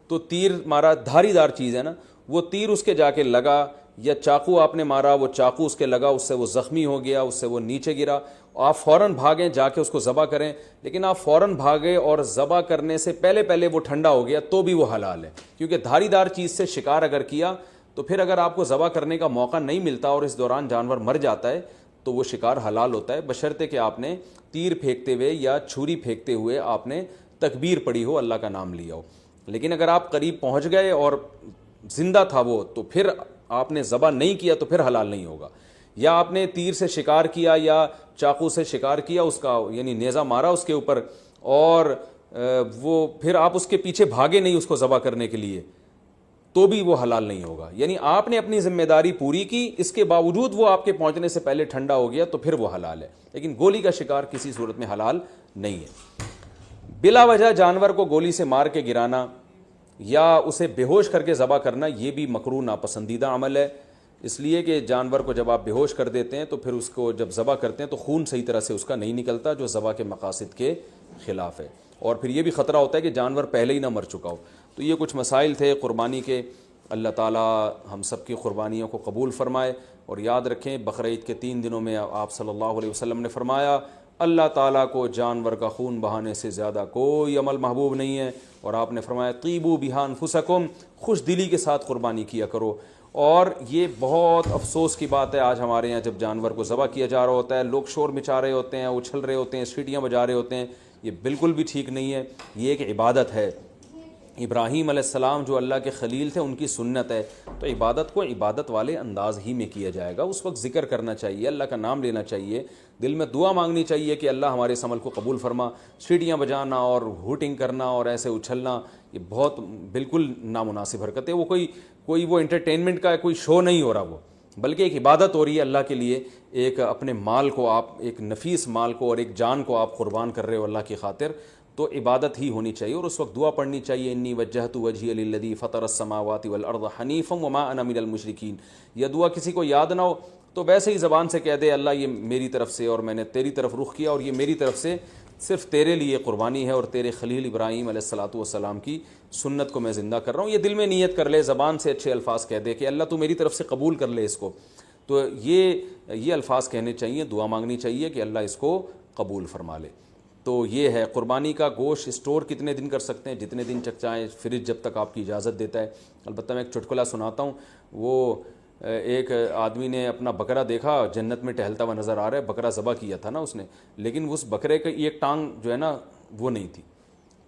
تو تیر مارا, دھاری دار چیز ہے نا, وہ تیر اس کے جا کے لگا یا چاقو آپ نے مارا, وہ چاقو اس کے لگا, اس سے وہ زخمی ہو گیا, اس سے وہ نیچے گرا, آپ فوراً بھاگیں جا کے اس کو ذبح کریں, لیکن آپ فوراً بھاگے اور ذبح کرنے سے پہلے وہ ٹھنڈا ہو گیا تو بھی وہ حلال ہے, کیونکہ دھاری دار چیز سے شکار اگر کیا تو پھر اگر آپ کو ذبح کرنے کا موقع نہیں ملتا اور اس دوران جانور مر جاتا ہے تو وہ شکار حلال ہوتا ہے, بشرطے کہ آپ نے تیر پھینکتے ہوئے یا چھری پھینکتے ہوئے آپ نے تکبیر پڑھی ہو, اللہ کا نام لیا ہو. لیکن اگر آپ قریب پہنچ گئے اور زندہ تھا وہ, تو پھر آپ نے ذبح نہیں کیا تو پھر حلال نہیں ہوگا. یا آپ نے تیر سے شکار کیا یا چاقو سے شکار کیا, اس کا یعنی نیزہ مارا اس کے اوپر, اور وہ پھر آپ اس کے پیچھے بھاگے نہیں اس کو ذبح کرنے کے لیے, تو بھی وہ حلال نہیں ہوگا. یعنی آپ نے اپنی ذمہ داری پوری کی, اس کے باوجود وہ آپ کے پہنچنے سے پہلے ٹھنڈا ہو گیا تو پھر وہ حلال ہے, لیکن گولی کا شکار کسی صورت میں حلال نہیں ہے. بلا وجہ جانور کو گولی سے مار کے گرانا یا اسے بے ہوش کر کے ذبح کرنا یہ بھی مکروہ ناپسندیدہ عمل ہے, اس لیے کہ جانور کو جب آپ بے ہوش کر دیتے ہیں تو پھر اس کو جب ذبح کرتے ہیں تو خون صحیح طرح سے اس کا نہیں نکلتا, جو ذبح کے مقاصد کے خلاف ہے, اور پھر یہ بھی خطرہ ہوتا ہے کہ جانور پہلے ہی نہ مر چکا ہو. تو یہ کچھ مسائل تھے قربانی کے. اللہ تعالیٰ ہم سب کی قربانیوں کو قبول فرمائے. اور یاد رکھیں بقرعید کے 3 دنوں میں آپ صلی اللہ علیہ وسلم نے فرمایا اللہ تعالیٰ کو جانور کا خون بہانے سے زیادہ کوئی عمل محبوب نہیں ہے, اور آپ نے فرمایا طیبوا بہا انفسکم, خوش دلی کے ساتھ قربانی کیا کرو. اور یہ بہت افسوس کی بات ہے آج ہمارے یہاں جب جانور کو ذبح کیا جا رہا ہوتا ہے لوگ شور مچا رہے ہوتے ہیں, اچھل رہے ہوتے ہیں, سیٹیاں بجا رہے ہوتے ہیں. یہ بالکل بھی ٹھیک نہیں ہے, یہ ایک عبادت ہے. ابراہیم علیہ السلام جو اللہ کے خلیل تھے ان کی سنت ہے, تو عبادت کو عبادت والے انداز ہی میں کیا جائے گا. اس وقت ذکر کرنا چاہیے, اللہ کا نام لینا چاہیے, دل میں دعا مانگنی چاہیے کہ اللہ ہمارے اس عمل کو قبول فرما. سیٹیاں بجانا اور ہوٹنگ کرنا اور ایسے اچھلنا یہ بہت بالکل نامناسب حرکت ہے. وہ کوئی وہ انٹرٹینمنٹ کا کوئی شو نہیں ہو رہا, وہ بلکہ ایک عبادت ہو رہی ہے اللہ کے لیے. ایک اپنے مال کو آپ, ایک نفیس مال کو اور ایک جان کو آپ قربان کر رہے ہو اللہ کی خاطر, تو عبادت ہی ہونی چاہیے. اور اس وقت دعا پڑھنی چاہیے انی وجہت وجہی للذی فطر السماوات والارض حنیفا وما انا من المشرکین. یہ دعا کسی کو یاد نہ ہو تو ویسے ہی زبان سے کہہ دے اللہ یہ میری طرف سے اور میں نے تیری طرف رخ کیا اور یہ میری طرف سے صرف تیرے لیے قربانی ہے اور تیرے خلیل ابراہیم علیہ الصلاۃ والسلام کی سنت کو میں زندہ کر رہا ہوں. یہ دل میں نیت کر لے, زبان سے اچھے الفاظ کہہ دے کہ اللہ تو میری طرف سے قبول کر لے اس کو. تو یہ الفاظ کہنے چاہیے, دعا مانگنی چاہیے کہ اللہ اس کو قبول فرما لے. تو یہ ہے قربانی کا گوشت اسٹور کتنے دن کر سکتے ہیں, جتنے دن تک چاہیں, فریج جب تک آپ کی اجازت دیتا ہے. البتہ میں ایک چٹکلا سناتا ہوں. وہ ایک آدمی نے اپنا بکرا دیکھا جنت میں ٹہلتا ہوا نظر آ رہا ہے, بکرا ذبح کیا تھا نا اس نے, لیکن اس بکرے کا ایک ٹانگ جو ہے نا وہ نہیں تھی.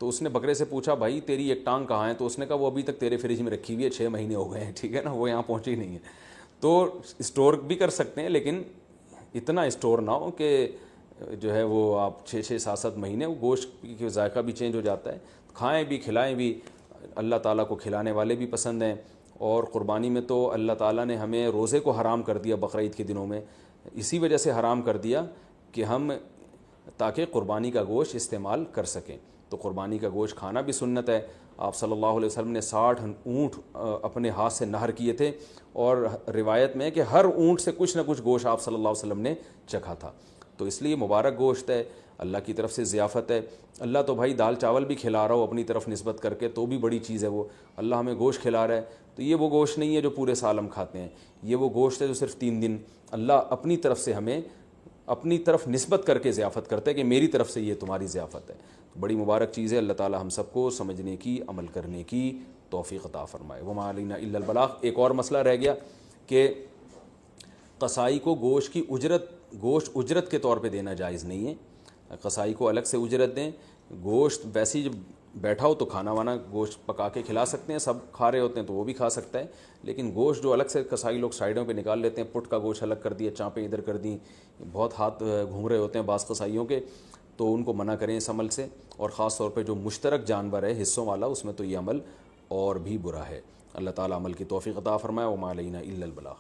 تو اس نے بکرے سے پوچھا بھائی تیری ایک ٹانگ کہاں ہے؟ تو اس نے کہا وہ ابھی تک تیرے فریج میں رکھی ہوئی ہے, 6 مہینے ہو گئے ہیں, ٹھیک ہے نا, وہ یہاں پہنچی نہیں ہے. تو اسٹور بھی کر سکتے ہیں لیکن اتنا اسٹور نہ ہو کہ جو ہے وہ آپ 6-7 مہینے, وہ گوشت کی ذائقہ بھی چینج ہو جاتا ہے. کھائیں بھی کھلائیں بھی, اللہ تعالیٰ کو کھلانے والے بھی پسند ہیں. اور قربانی میں تو اللہ تعالیٰ نے ہمیں روزے کو حرام کر دیا بقرعید کے دنوں میں, اسی وجہ سے حرام کر دیا کہ ہم تاکہ قربانی کا گوشت استعمال کر سکیں. تو قربانی کا گوشت کھانا بھی سنت ہے. آپ صلی اللہ علیہ وسلم نے 60 اونٹ اپنے ہاتھ سے نہر کیے تھے, اور روایت میں ہے کہ ہر اونٹ سے کچھ نہ کچھ گوشت آپ صلی اللہ علیہ وسلم نے چکھا تھا. تو اس لیے مبارک گوشت ہے, اللہ کی طرف سے ضیافت ہے. اللہ تو بھائی دال چاول بھی کھلا رہا ہو اپنی طرف نسبت کر کے تو بھی بڑی چیز ہے وہ, اللہ ہمیں گوشت کھلا رہا ہے. تو یہ وہ گوشت نہیں ہے جو پورے سال ہم کھاتے ہیں, یہ وہ گوشت ہے جو صرف 3 دن اللہ اپنی طرف سے ہمیں اپنی طرف نسبت کر کے ضیافت کرتا ہے کہ میری طرف سے یہ تمہاری ضیافت ہے. تو بڑی مبارک چیز ہے. اللہ تعالی ہم سب کو سمجھنے کی, عمل کرنے کی توفیق عطا فرمائے. وما علینا الا البلاغ. ایک اور مسئلہ رہ گیا کہ قصائی کو گوشت کی اجرت کے طور پہ دینا جائز نہیں ہے. قصائی کو الگ سے اجرت دیں. گوشت ویسے ہی جب بیٹھا ہو تو کھانا وانا گوشت پکا کے کھلا سکتے ہیں, سب کھا رہے ہوتے ہیں تو وہ بھی کھا سکتا ہے. لیکن گوشت جو الگ سے قصائی لوگ سائڈوں پہ نکال لیتے ہیں, پٹ کا گوشت الگ کر دیا, چانپیں ادھر کر دیں, بہت ہاتھ گھوم رہے ہوتے ہیں بعض قصائیوں کے, تو ان کو منع کریں اس عمل سے. اور خاص طور پہ جو مشترک جانور ہے حصوں والا, اس میں تو یہ عمل اور بھی برا ہے. اللہ تعالیٰ عمل کی توفیق عطا فرمائے. وما علینا الا البلاغ.